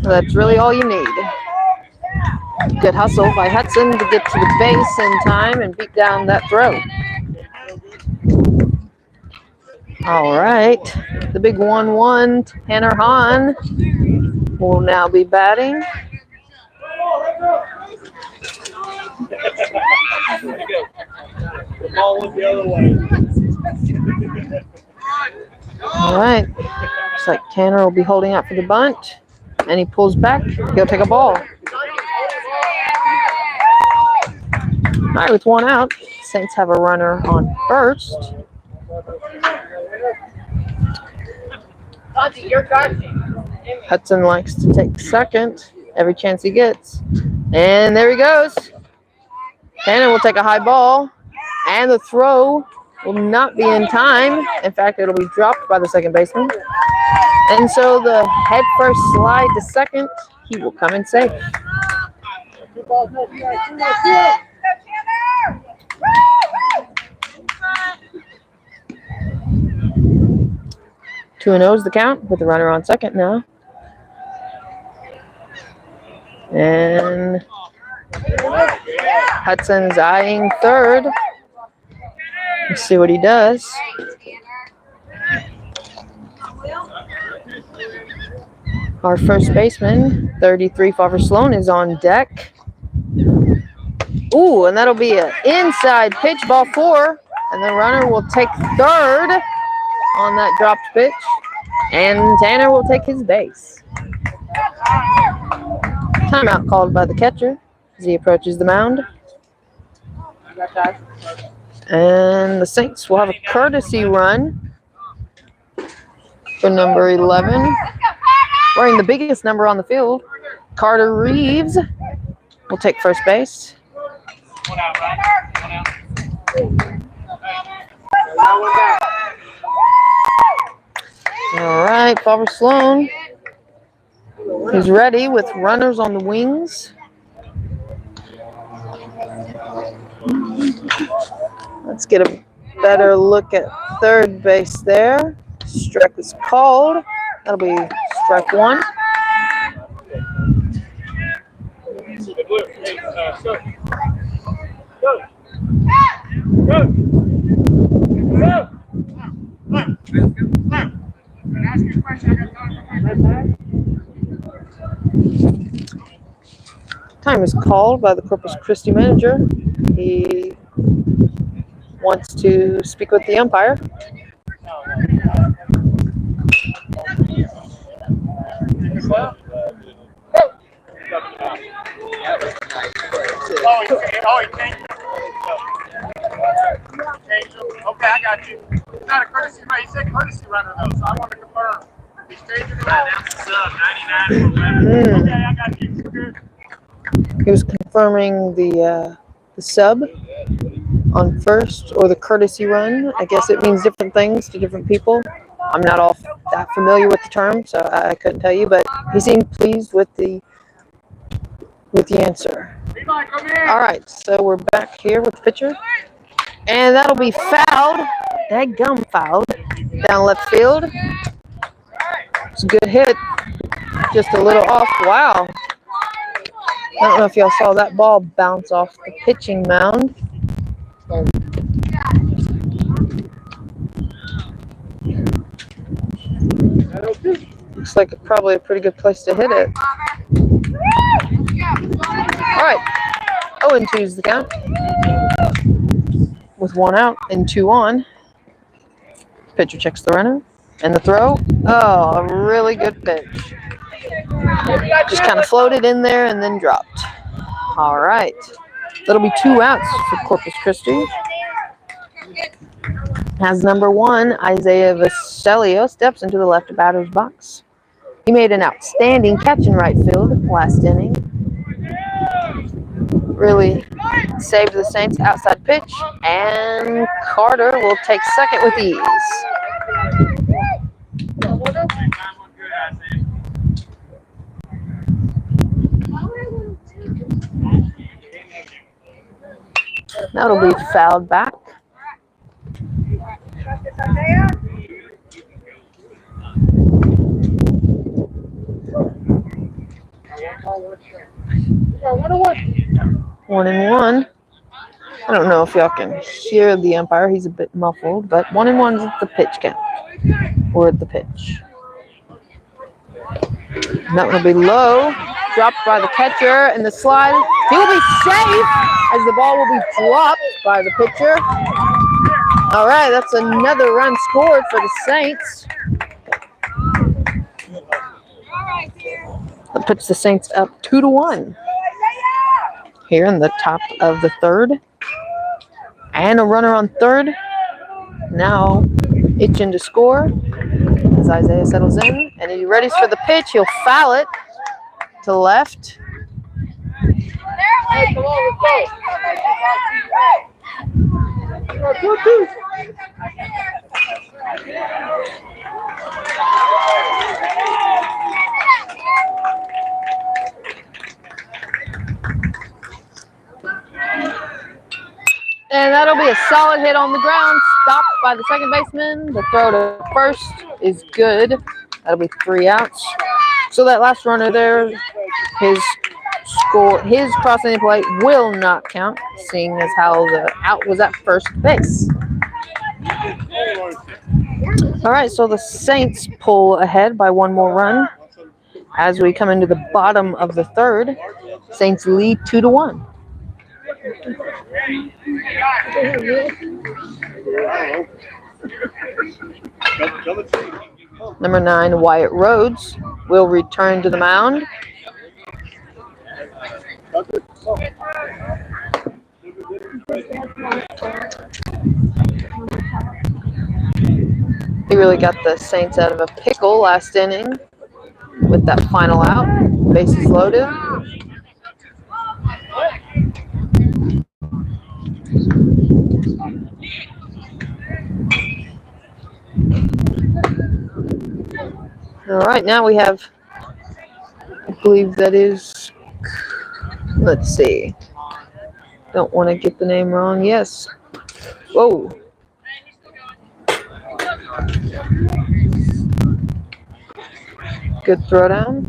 That's really all you need. Good hustle by Hudson to get to the base in time and beat down that throw. All right. The big 1-1, Tanner Hahn, will now be batting. The ball went the other way. All right. Looks like Tanner will be holding out for the bunt. And he pulls back. He'll take a ball. All right, with one out, Saints have a runner on first. Hudson likes to take second every chance he gets. And there he goes. Tanner will take a high ball, and the throw will not be in time. In fact, it'll be dropped by the second baseman. And so the head first slide to second, he will come in safe. 2-0 is the count with the runner on second now. And Hudson's eyeing third. Let's see what he does. Our first baseman, 33, Father Sloan, is on deck. Ooh, and that'll be an inside pitch, ball 4. And the runner will take third on that dropped pitch. And Tanner will take his base. Timeout called by the catcher as he approaches the mound. And the Saints will have a courtesy run for number 11. Wearing the biggest number on the field, Carter Reeves will take first base. All right, Father Sloan is ready with runners on the wings. Let's get a better look at third base there. Strike was called. That'll be strike 1. Time is called by the Corpus Christi manager. He wants to speak with the umpire. Okay, I got you. It's not a courtesy run. He said courtesy runner, though, so I want to confirm. He's changing it out. That's the sub, 99. Okay, I got you. Good. He was confirming the sub on first, or the courtesy run. I guess it means different things to different people. I'm not all that familiar with the term, so I couldn't tell you, but he seemed pleased with the answer. All right, so we're back here with the pitcher. And that'll be fouled. Dadgum fouled down left field. It's a good hit. Just a little off. Wow. I don't know if y'all saw that ball bounce off the pitching mound. Looks like probably a pretty good place to hit it. All right. 0-2 is the count. With 1 out and 2 on. Pitcher checks the runner. And the throw. Oh, a really good pitch. Just kind of floated in there and then dropped. All right. That'll be 2 outs for Corpus Christi. As number 1, Isaiah Vasilio steps into the left batter's box. He made an outstanding catch in right field last inning. Really saved the Saints outside pitch, and Carter will take second with ease. That'll be fouled back. One and one. I don't know if y'all can hear the umpire. He's a bit muffled, but 1-1 is the pitch count, or at the pitch. And that one will be low, dropped by the catcher, and the slide. He will be safe as the ball will be dropped by the pitcher. All right, that's another run scored for the Saints. That puts the Saints up 2-1 here in the top of the third. And a runner on third. Now itching to score as Isaiah settles in. And he readies for the pitch. He'll foul it to left. And that'll be a solid hit on the ground, stopped by the second baseman. The throw to first is good. That'll be 3 outs. So that last runner there, his crossing the plate will not count, seeing as how the out was at first base. All right, so the Saints pull ahead by 1 more run. As we come into the bottom of the third, Saints lead 2-1. Number 9, Wyatt Rhodes, will return to the mound. He really got the Saints out of a pickle last inning with that final out. Bases loaded. All right, now we have, I believe that is, let's see. Don't want to get the name wrong. Yes. Whoa. Good throwdown.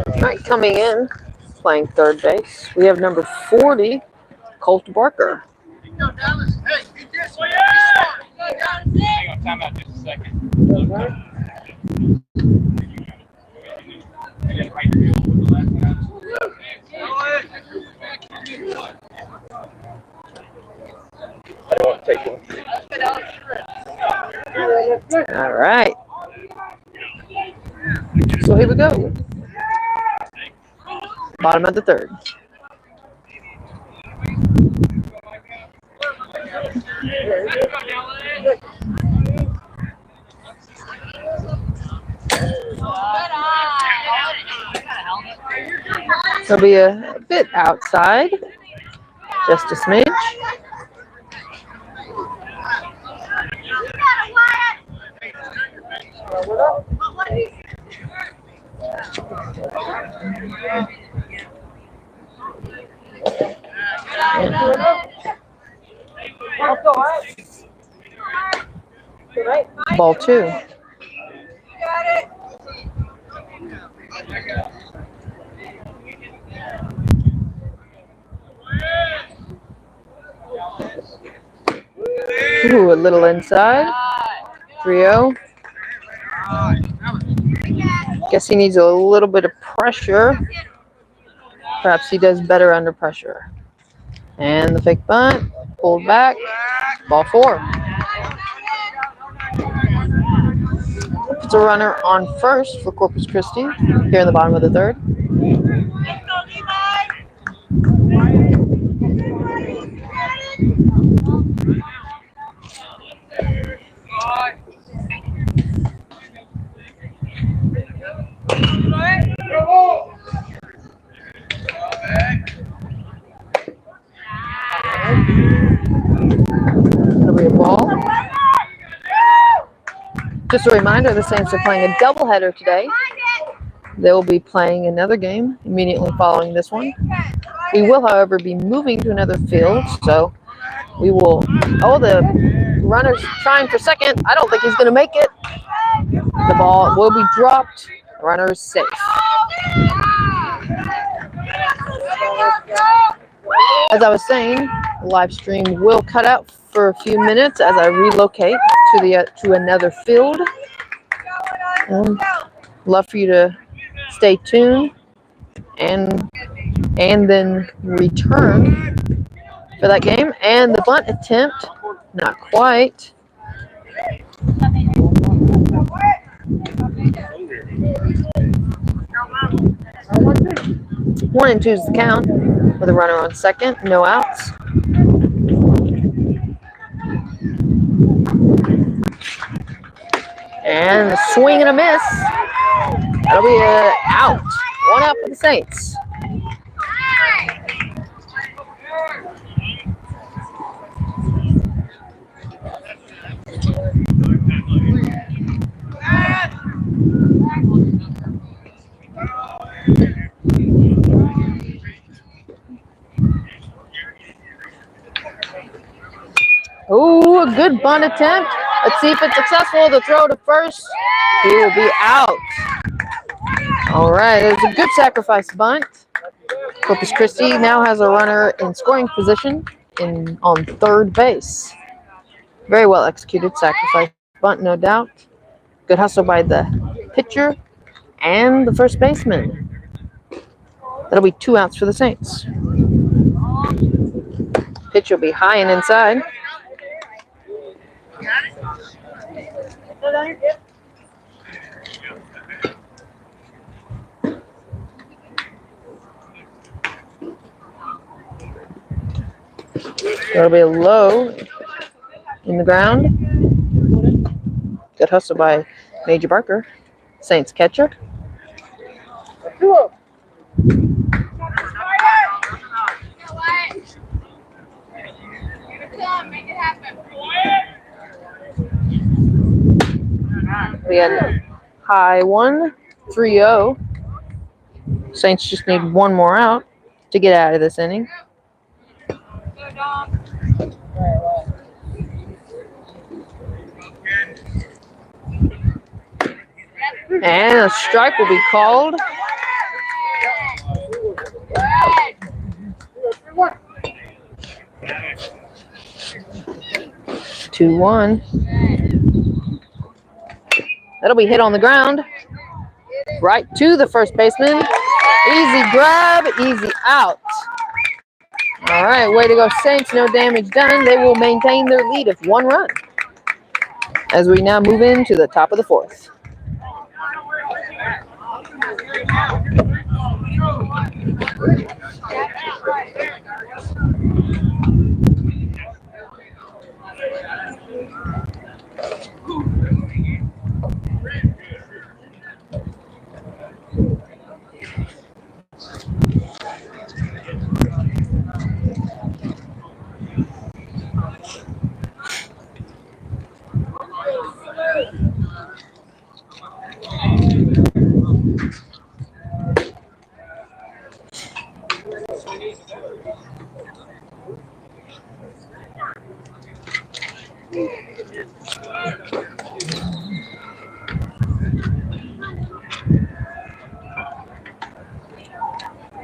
All right, coming in, playing third base, we have number 40, Colt Barker. Hang on, time out just a second. All right. So here we go. Bottom of the third. It'll be a bit outside, just a smidge. Ball 2. Ooh, a little inside. 3-0. Guess he needs a little bit of pressure. Perhaps he does better under pressure. And the fake bunt, pulled back, ball 4. It's a runner on first for Corpus Christi here in the bottom of the third. It'll be a ball. Just a reminder, the Saints are playing a doubleheader today. They will be playing another game immediately following this one. We will, however, be moving to another field, so we will. Oh, the runner's trying for second. I don't think he's going to make it. The ball will be dropped. The runner is safe. As I was saying, the live stream will cut out for a few minutes as I relocate to another field. Love for you to stay tuned and then return for that game. And the bunt attempt, not quite. 1-2 is the count with a runner on second, no outs. And a swing and a miss. That'll be an out. 1 out for the Saints. Ooh, a good bunt attempt. Let's see if it's successful. The throw to first. He will be out. All right, it was a good sacrifice bunt. Corpus Christi now has a runner in scoring position on third base. Very well executed sacrifice bunt, no doubt. Good hustle by the pitcher and the first baseman. That'll be 2 outs for the Saints. Pitch will be high and inside. That'll be a low in the ground. Good hustle by Major Barker, Saints catcher. Make it happen. We had high 1, 3-0. Saints just need 1 more out to get out of this inning. And a strike will be called. Two, 1. That'll be hit on the ground. Right to the first baseman. Easy grab, easy out. All right, way to go, Saints. No damage done. They will maintain their lead of 1 run as we now move into the top of the 4th.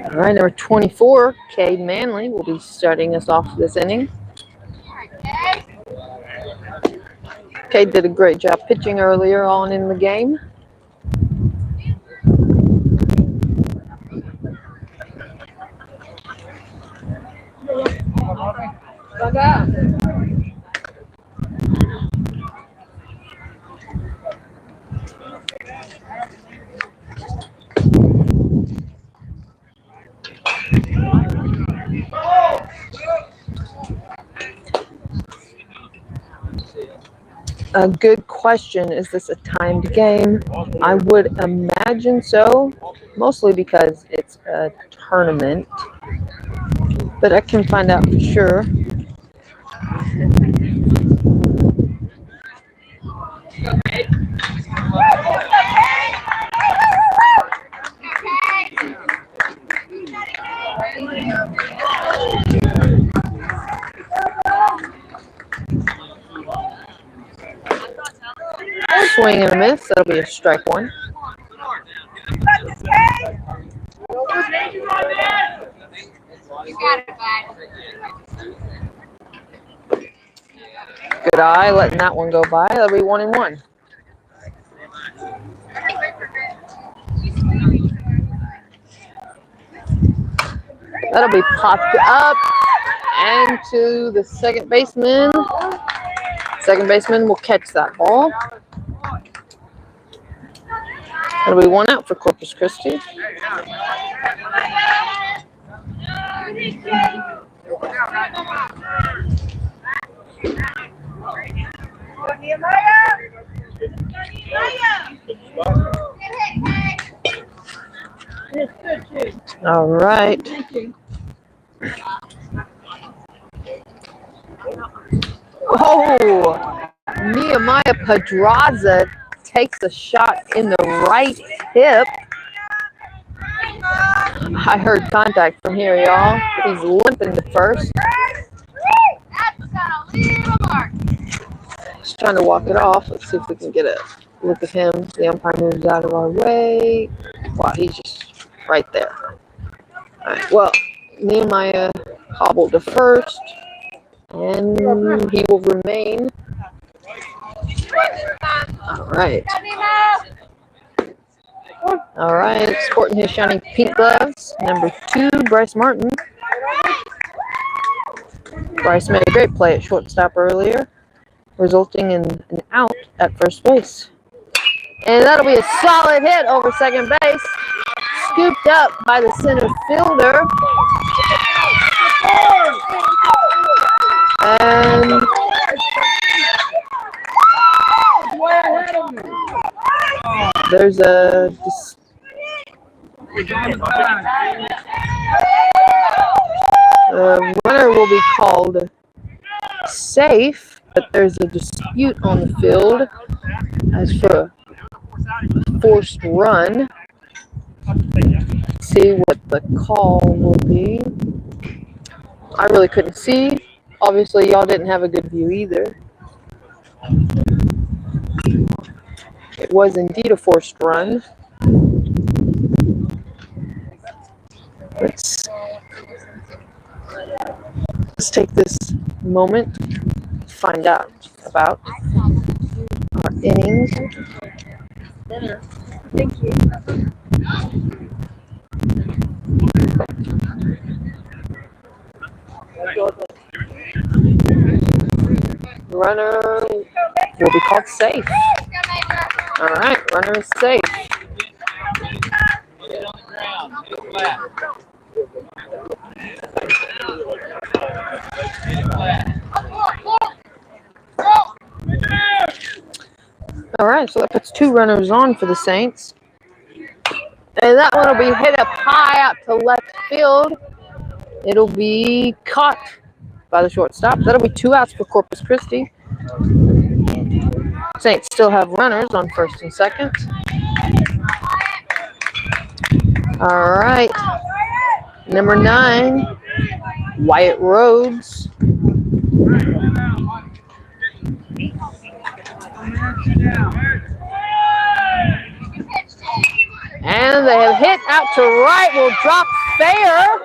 All right, number 24, Cade Manley, will be starting us off this inning. Cade did a great job pitching earlier on in the game. A good question. Is this a timed game? I would imagine so, mostly because it's a tournament. But I can find out for sure. Swing and a miss. That'll be a strike 1. Good eye, letting that one go by. That'll be 1-1. That'll be popped up And to the second baseman. Second baseman will catch that ball. That'll be one out for Corpus Christi. All right. Oh, Nehemiah Pedraza takes a shot in the right hip. I heard contact from here, y'all. He's limping to first. Just trying to walk it off. Let's see if we can get a look at him. The umpire moves out of our way. Wow, he's just right there. All right, well, Nehemiah hobbled to first, and he will remain. All right. All right, sporting his shiny pink gloves. Number 2, Bryce Martin. Bryce made a great play at shortstop earlier, resulting in an out at first base. And that'll be a solid hit over second base. Scooped up by the center fielder. And there's a runner will be called safe, but there's a dispute on the field as for a forced run. Let's see what the call will be. I really couldn't see. Obviously, y'all didn't have a good view either. It was indeed a forced run. Let's take this moment to find out about our innings. Thank you. Runner will be called safe. All right, runner is safe. All right, so that puts 2 runners on for the Saints. And that one will be hit up high out to left field. It'll be caught by the shortstop. That'll be 2 outs for Corpus Christi. Saints still have runners on first and second. All right. Number 9, Wyatt Rhodes. And they have hit out to right, will drop fair.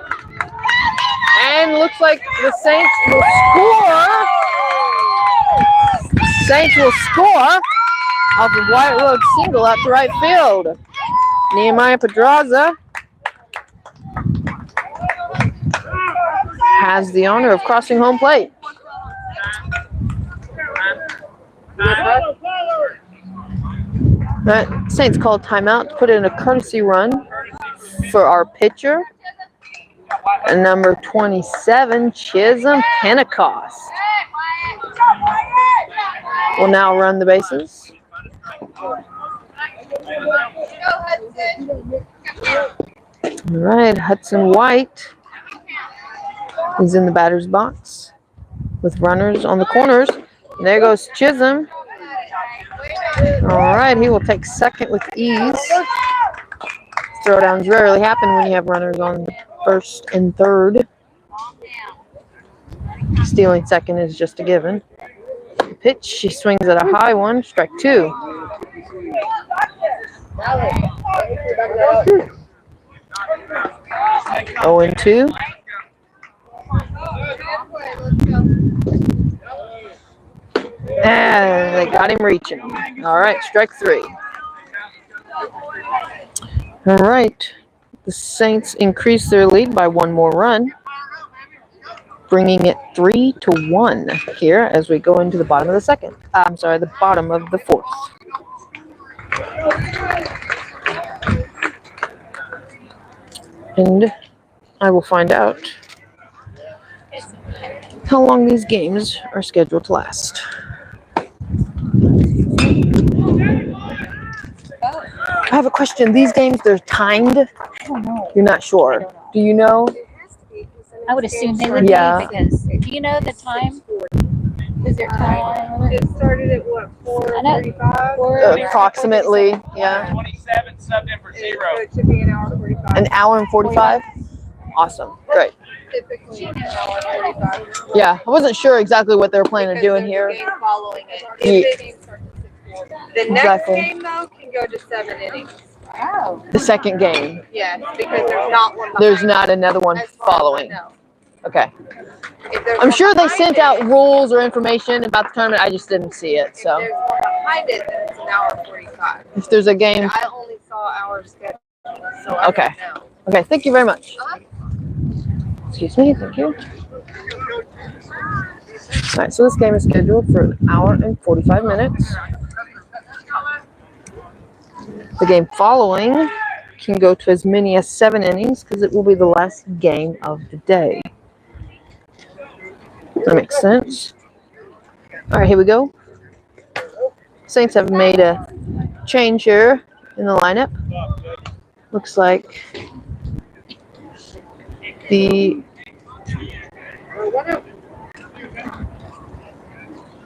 And looks like the Saints will score. Saints will score off of Wyatt Rhodes' single out to right field. Nehemiah Pedraza has the honor of crossing home plate. That Saints called timeout to put in a courtesy run for our pitcher, and number 27, Chisholm Pentecost. Will now run the bases. All right, Hudson White is in the batter's box with runners on the corners. And there goes Chisholm. All right, he will take second with ease. Throwdowns rarely happen when you have runners on first and third. Stealing second is just a given. Pitch, she swings at a high one, strike 2. Oh and 2. And they got him reaching. All right, strike 3. All right, the Saints increase their lead by 1 more run. bringing it 3-1 here as we go into the bottom of the second. I'm sorry, the bottom of the fourth. And I will find out how long these games are scheduled to last. I have a question. These games, they're timed? I don't know. You're not sure. Do you know? I would assume they would Yeah. be because. Do you know the time? Is there time? It started at what, I know. 4:35? Approximately, yeah. 27 subbed in for 0. So it should be an hour 45. An hour and 45? Awesome. Great. Typically an hour 45. Yeah, I wasn't sure exactly what they were planning on doing here. Game following it. Yeah. The next Exactly. game though can go to 7 innings. Oh. The second game. Yes, because there's not one. There's behind not it, another one as far as I following. know. Okay. If there's I'm one sure they behind sent it- out rules or information about the tournament. I just didn't see it. If So there's one behind it, then it's an hour 45. if there's a game. I only saw our schedule, so I Okay. don't know. Okay, thank you very much. Excuse me, thank you. All right, so this game is scheduled for an hour and 45 minutes. The game following can go to as many as 7 innings because it will be the last game of the day. That makes sense. All right, here we go. Saints have made a change here in the lineup. Looks like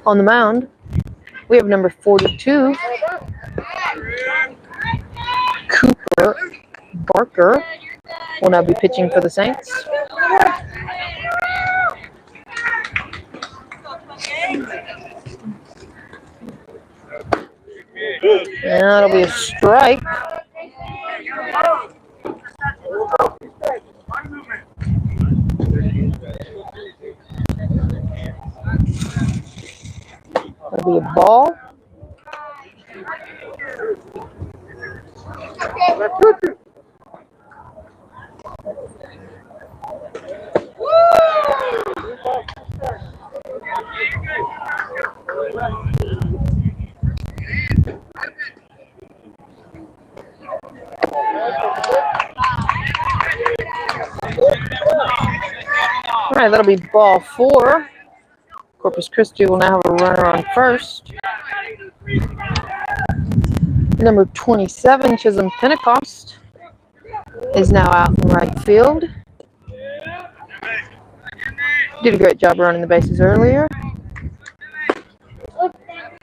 on the mound, we have number 42, Cooper Barker, will now be pitching for the Saints. And that'll be a strike. That'll be a ball. All right, that'll be ball 4. Corpus Christi will now have a runner on first. Number 27, Chisholm Pentecost, is now out in right field. Did a great job running the bases earlier.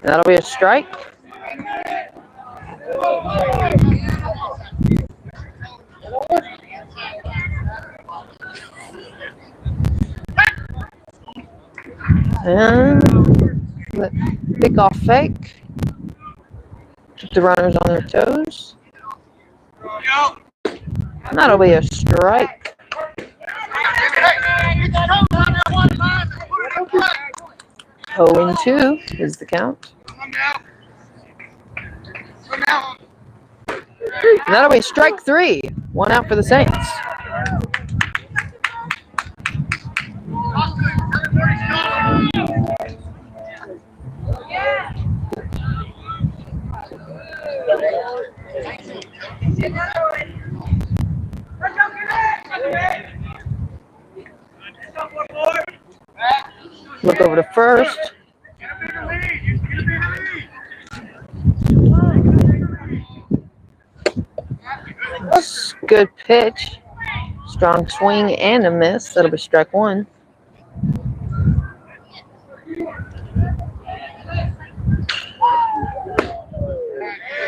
That'll be a strike. And pick off fake. Keep the runners on their toes. And that'll be a strike. 0-2 is the count. And that'll be strike 3. 1 out for the Saints. Look over to first. Good pitch. Strong swing and a miss. That'll be strike 1.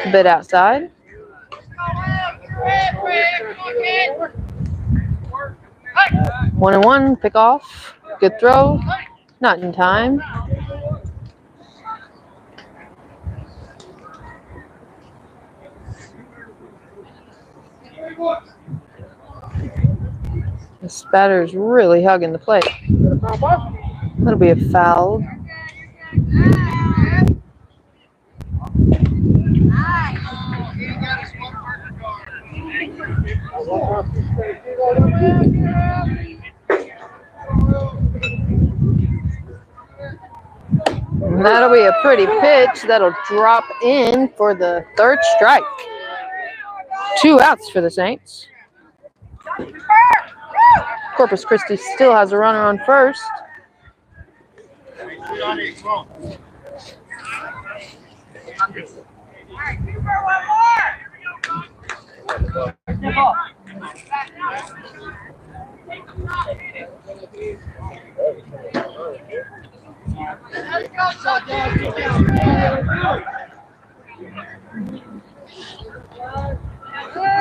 A bit outside. One and one, pick off. Good throw. Not in time. This batter's really hugging the plate. That'll be a foul. And that'll be a pretty pitch that'll drop in for the third strike. 2 outs for the Saints. Corpus Christi still has a runner on first.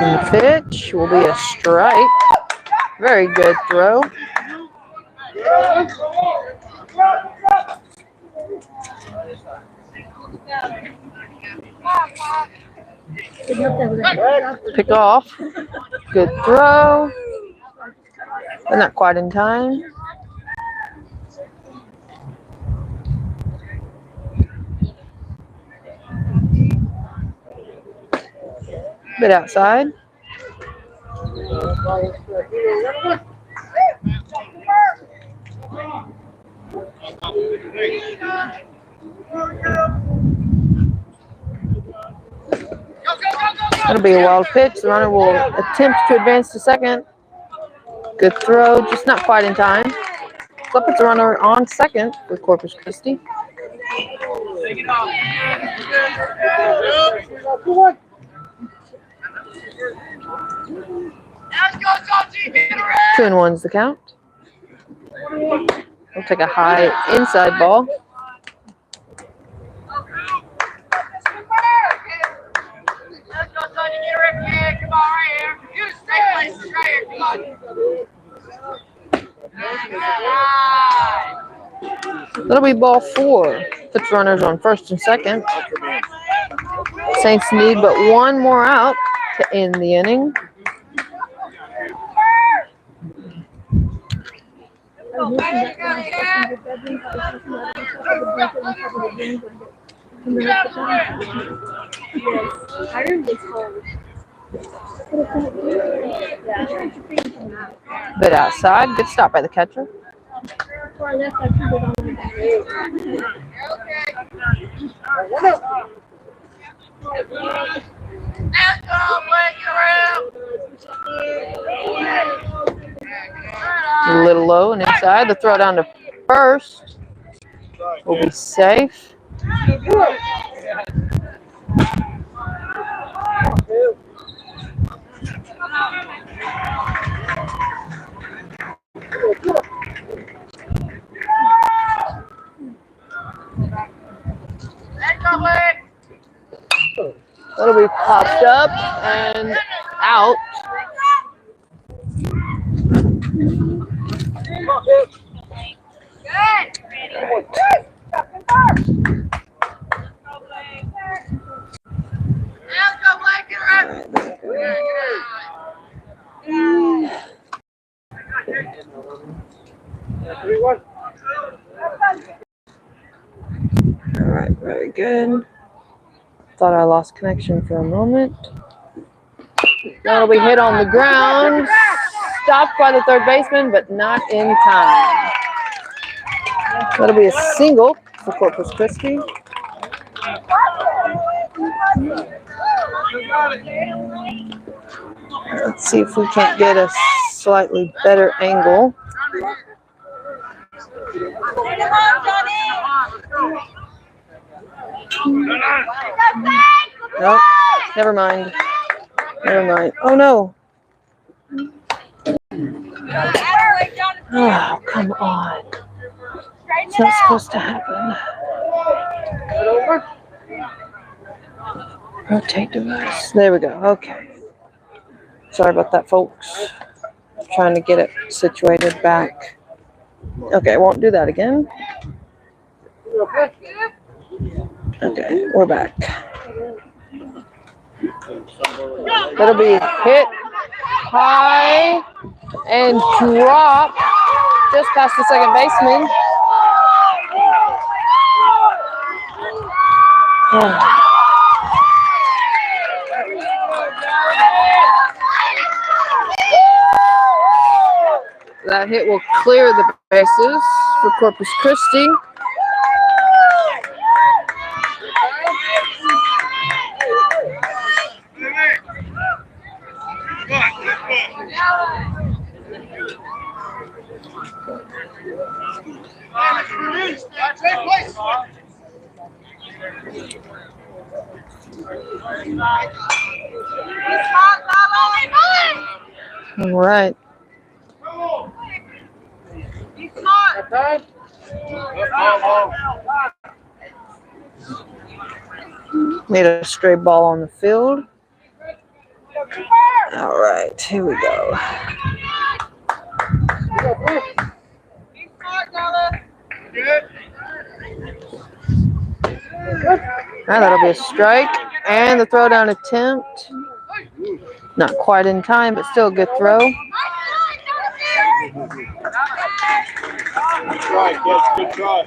And the pitch will be a strike. Very good throw. Pick off. Good throw. But not quite in time. Bit outside. That'll be a wild pitch. The runner will attempt to advance to second. Good throw, just not quite in time. Flip puts a runner on second for Corpus Christi. Two and one's the count. We'll take a high inside ball. That'll be ball 4. Puts runners on first and second. Saints need but one more out to end the inning. Bit outside. Good stop by the catcher. A little low and inside. The throw down to first will be safe. That'll be popped up and out. All right, very good. Thought I lost connection for a moment. That'll be hit on the ground. Stopped by the third baseman, but not in time. That'll be a single for Corpus Christi. Let's see if we can't get a slightly better angle. Nope, never mind. Never mind. Oh no. Oh, come on. It's not supposed to happen. Rotate device. There we go. Okay. Sorry about that, folks. Trying to get it situated back. Okay, I won't do that again. Okay, we're back. That'll be hit high and drop just past the second baseman. That hit will clear the bases for Corpus Christi. All right. Made a stray ball on the field. All right, here we go. That'll be a strike. And the throw down attempt. Not quite in time, but still a good throw. Good try, kids. Good try.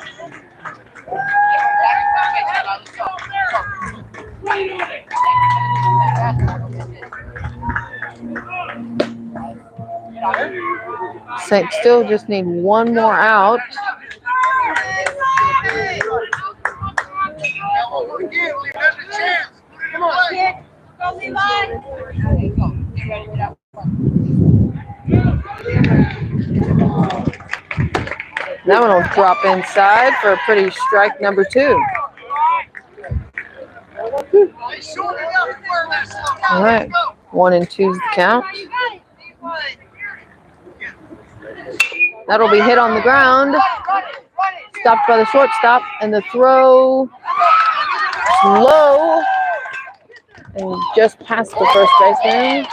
Saints still just need one more out. Come on, kid. Go, Levi. That one will drop inside for a pretty strike number 2. All right, 1 and 2's the count. That'll be hit on the ground. Stopped by the shortstop, and the throw low and just past the first baseman.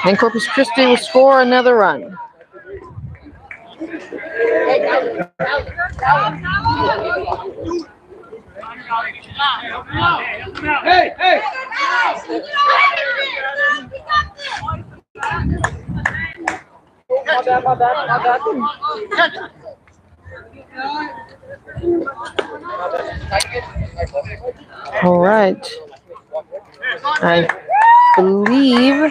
And Corpus Christi will score another run. Hey, hey! My bad. All right. I believe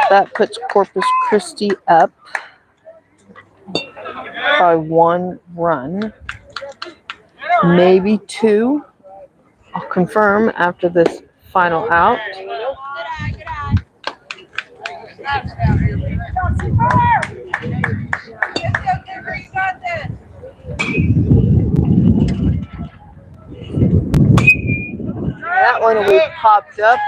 that puts Corpus Christi up by 1 run, maybe 2. I'll confirm after this final out. That one will be popped up.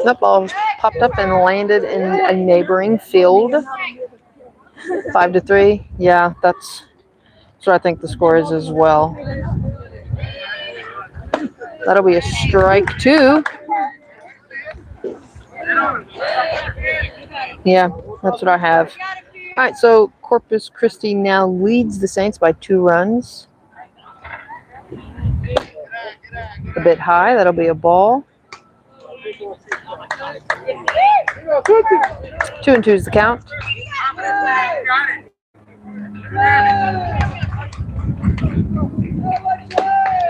That ball popped up and landed in a neighboring field. 5-3. Yeah, that's what I think the score is as well. That'll be a strike 2. Yeah, that's what I have. All right, so Corpus Christi now leads the Saints by 2 runs. A bit high. That'll be a ball. 2 and 2 is the count.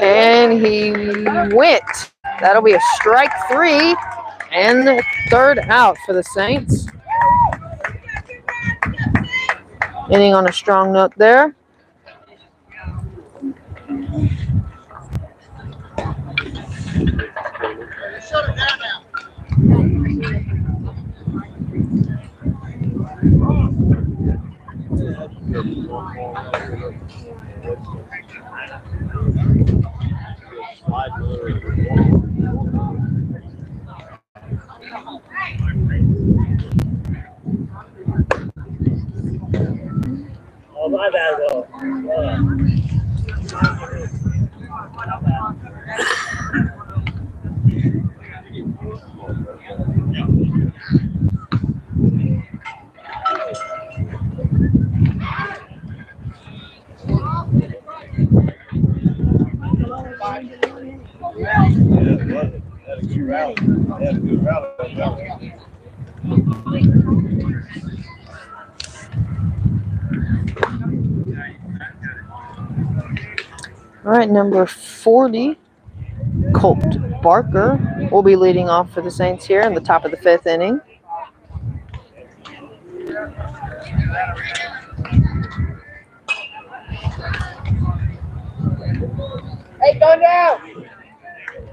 And he went. That'll be a strike 3 and the 3rd out for the Saints. Ending on a strong note there. Shut it down now. Oh, my bad, though. All right, number 40, Colt Barker, will be leading off for the Saints here in the top of the 5th inning.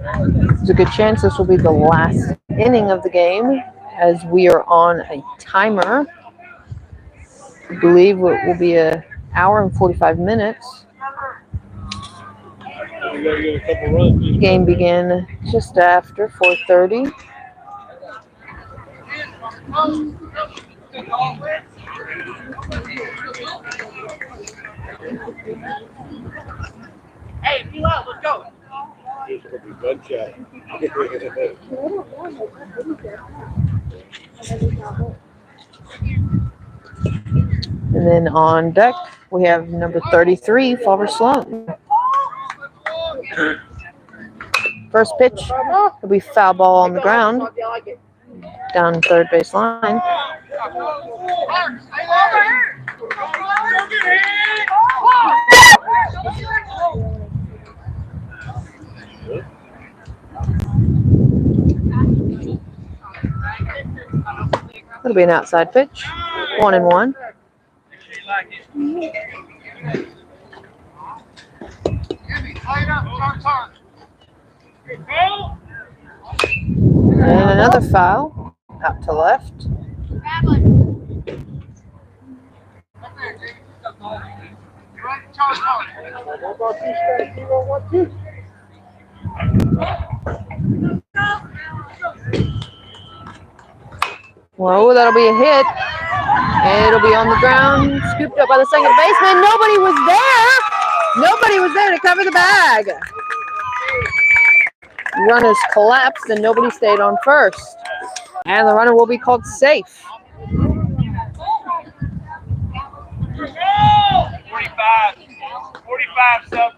There's a good chance this will be the last inning of the game as we are on a timer. I believe it will be an hour and 45 minutes. Game began just after 4:30. Hey, you out, let's go. And then on deck, we have number 33, Father Sloan. First pitch will be foul ball on the ground down third base line. It'll be an outside pitch, 1-1. And another foul out to left. Whoa, that'll be a hit. And it'll be on the ground, scooped up by the second baseman. Nobody was there. Nobody was there to cover the bag. Runners collapsed and nobody stayed on first. And the runner will be called safe. 45 sub.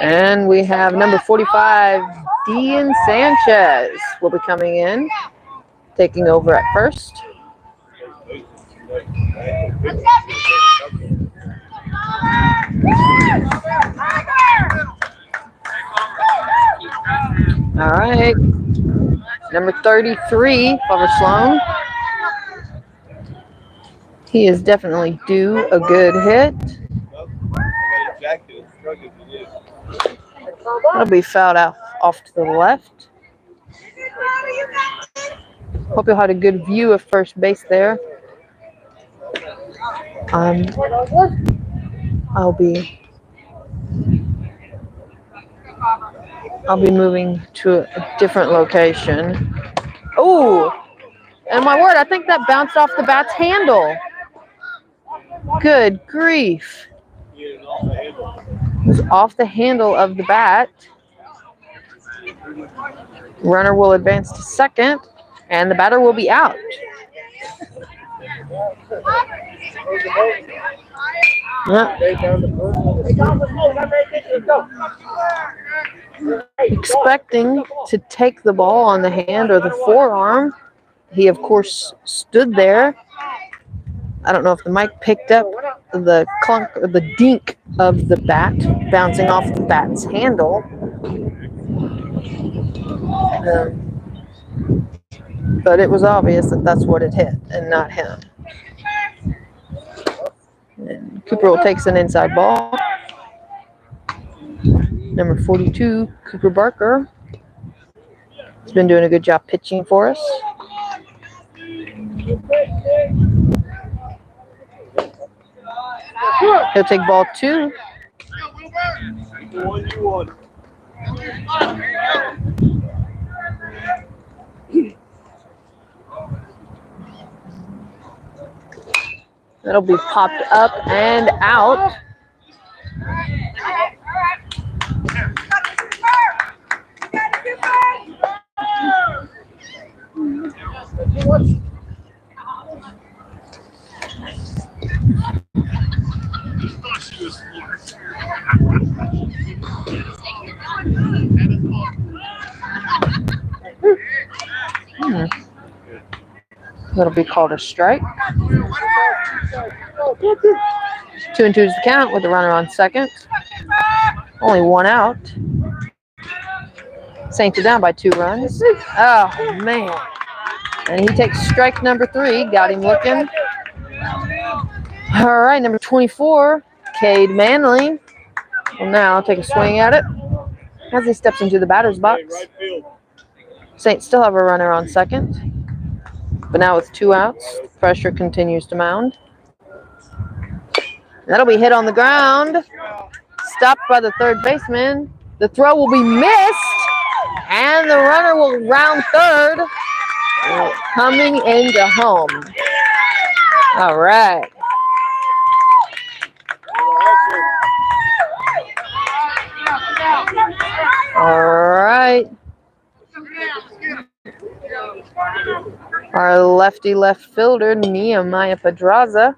And we have number 45, Dean Sanchez, will be coming in, taking over at first. All right. Number 33, Father Sloan. He is definitely due a good hit. It'll be fouled out off to the left. Hope you'll have a good view of first base there. I'll be moving to a different location. Oh, and my word, I think that bounced off the bat's handle. Good grief. It was off the handle of the bat. Runner will advance to second, and the batter will be out. Expecting to take the ball on the hand or the forearm. He, of course, stood there. I don't know if the mic picked up the clunk or the dink of the bat bouncing off the bat's handle. But it was obvious that that's what it hit and not him. And Cooper will take an inside ball. Number 42, Cooper Barker. He's been doing a good job pitching for us. He'll take ball 2. That'll be popped up and out. That'll be called a strike. 2-2 is the count with the runner on second. Only one out. Saints are down by 2 runs. Oh, man. And he takes strike number 3. Got him looking. All right, number 24, Cade Manley will now take a swing at it. as he steps into the batter's box. Saints still have a runner on second, but now with 2 outs, pressure continues to mount. That'll be hit on the ground, stopped by the third baseman. The throw will be missed, and the runner will round third, coming into home. All right. All right. Our lefty left fielder, Nehemiah Pedraza,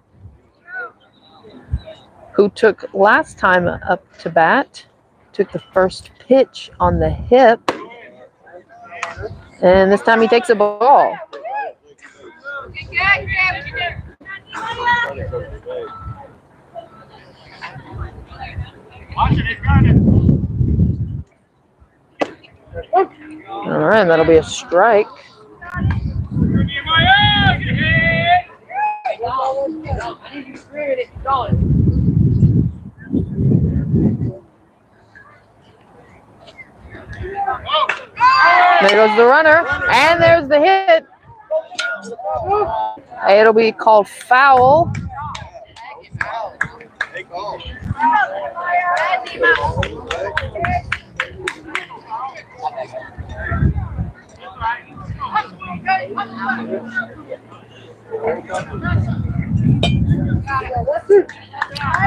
who took last time up to bat, took the first pitch on the hip, and this time he takes a ball. All right, that'll be a strike. There goes the runner, and there's the hit. It'll be called foul.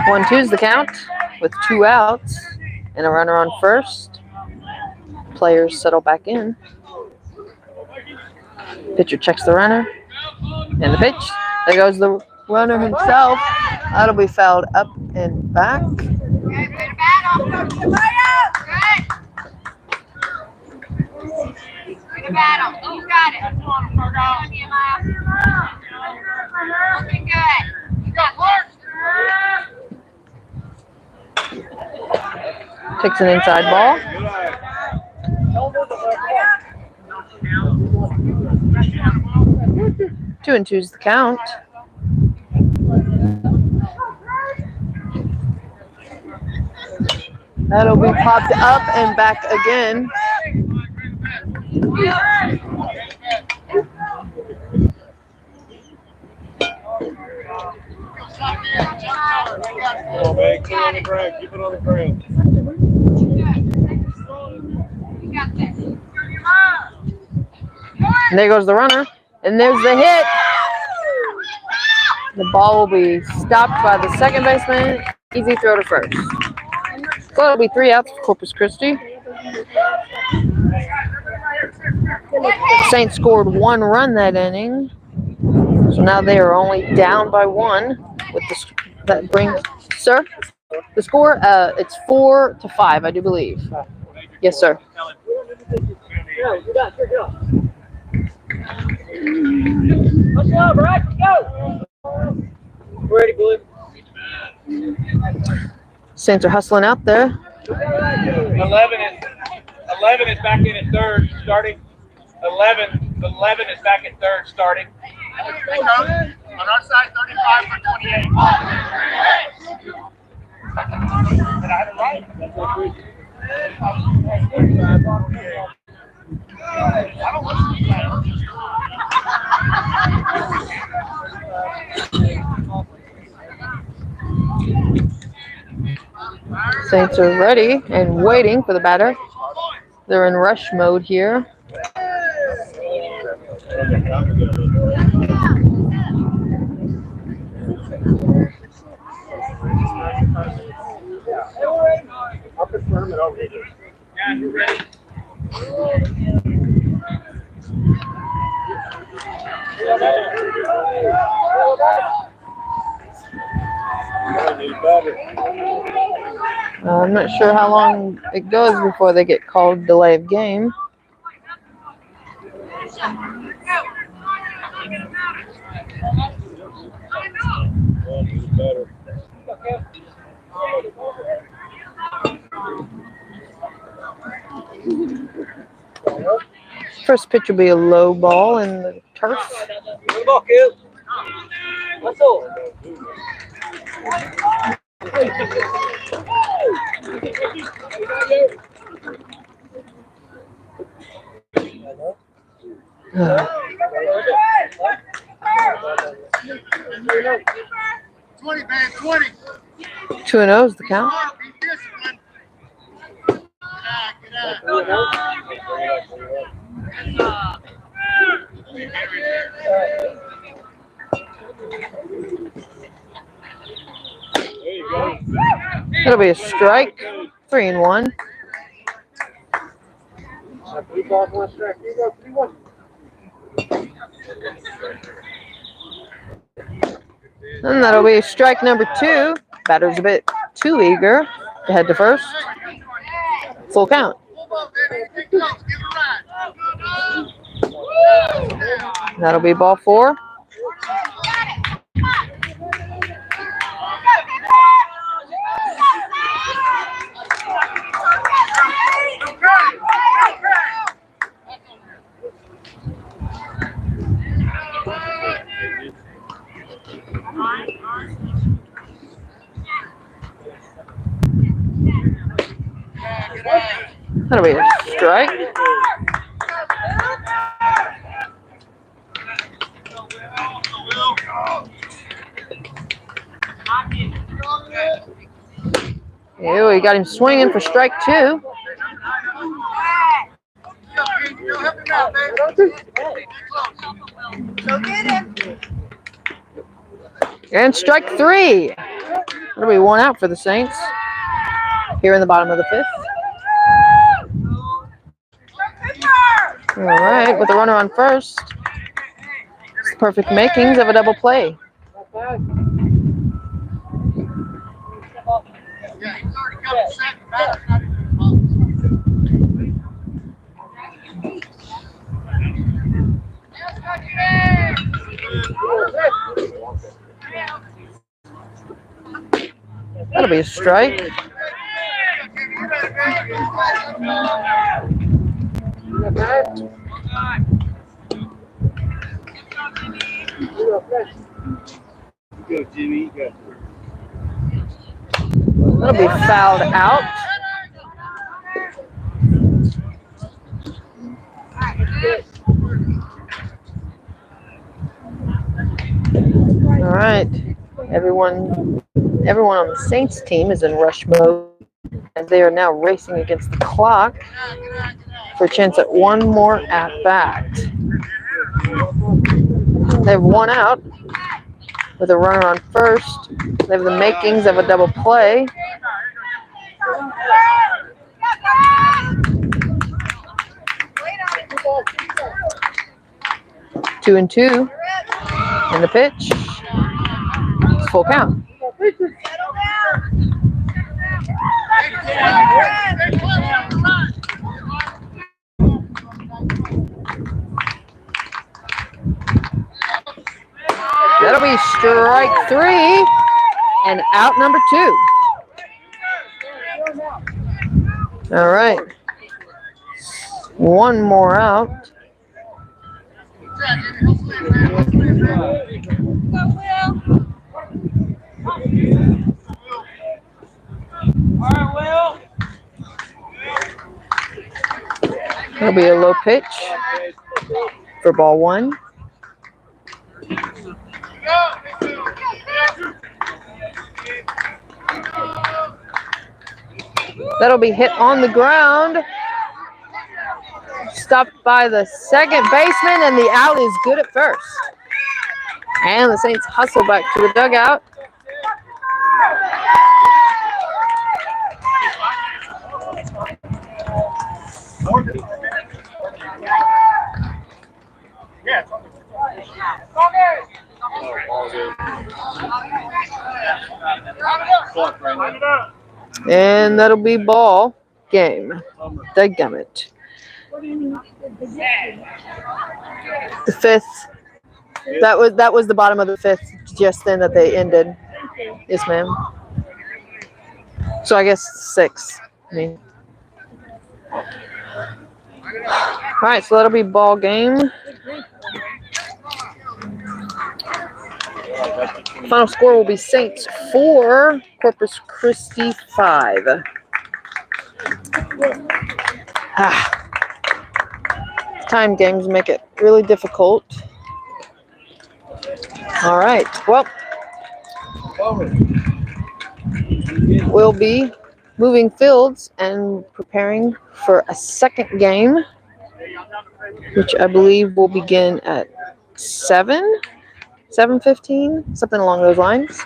One, two's the count with 2 outs and a runner on first. Players settle back in. Pitcher checks the runner and the pitch. There goes the runner himself. That'll be fouled up and back. Battle. You got it. Looking good. You got work. Takes an inside ball. 2-2's the count. That'll be popped up and back again. Oh, man, keep it on the ground. Keep it on the ground. And there goes the runner. And there's the hit. The ball will be stopped by the second baseman. Easy throw to first. So it'll be 3 outs for Corpus Christi. Saints scored 1 run that inning. So now they are only down by 1 with the that brings sir the score it's 4-5, I do believe. Yes, sir. Let's go, Brad. Go. Ready, Blue. Saints are hustling out there. 11 is back in at third, starting. 11 is back at third, starting. On our side, 35 for 28. Did I have it right? I don't listen to that. Saints are ready and waiting for the batter. They're in rush mode here. I'll confirm it over here. Guys, you ready? I'm not sure how long it goes before they get called delay of game. First pitch will be a low ball in the turf. Good ball, kid. Let's go. $20, man, 20. 2-0 is the count. Be disciplined. Get out. That'll be a strike. 3-1. And that'll be strike number 2. Batter's a bit too eager to head to first. Full count. That'll be ball 4. That'll be a strike. Yeah, we got him swinging for strike 2. And strike 3. That'll be 1 out for the Saints here in the bottom of the 5th. All right, with the runner on first. It's the perfect makings of a double play. That'll be a strike. Go, Jimmy. Go. That'll be fouled out. All right. Everyone on the Saints team is in rush mode as they are now racing against the clock for a chance at one more at bat. They have 1 out with a runner on first. They have the makings of a double play. Two and 2. And the pitch. It's full count. That'll be strike 3 and out number 2. All right. 1 more out. That'll be a low pitch for ball 1. That'll be hit on the ground. Stopped by the second baseman, and the out is good at first. And the Saints hustle back to the dugout. And that'll be ball game. Dadgummit. The 5th. That was the bottom of the 5th just then that they ended. Yes, ma'am. So I guess 6. I mean. All right, so that'll be ball game. Final score will be Saints 4, Corpus Christi 5. Time games make it really difficult. All right. Well, we'll be moving fields and preparing for a second game, which I believe will begin at 7:15, something along those lines.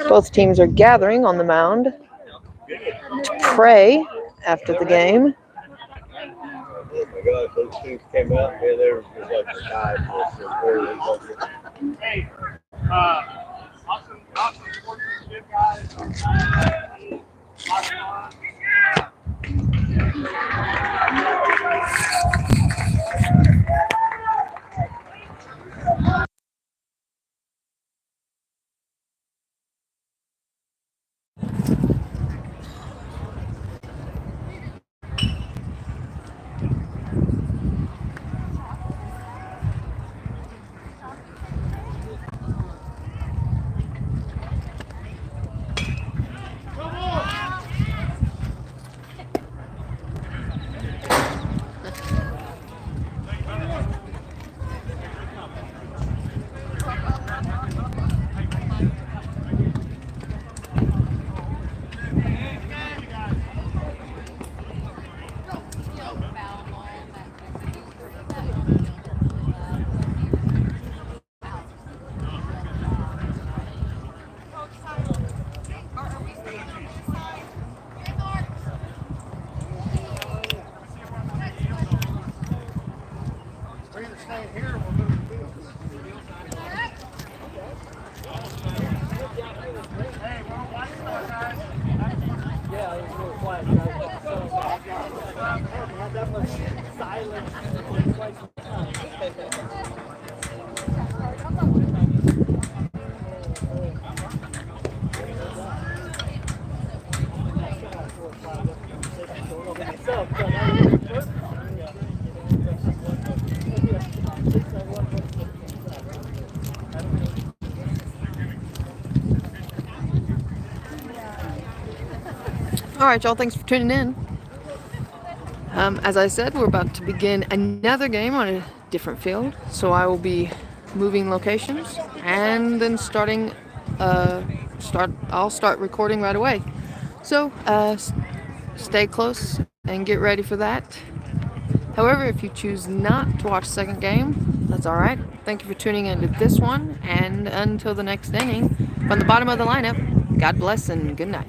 Both teams are gathering on the mound to pray after the game. Oh my God, those things came out and they were just like died. Hey, awesome sportsmanship, guys. All right, y'all, thanks for tuning in. As I said, we're about to begin another game on a different field, so I will be moving locations and then I'll start recording right away. So stay close and get ready for that. However, if you choose not to watch the second game, that's all right. Thank you for tuning into this one, and until the next inning, from the bottom of the lineup, God bless and good night.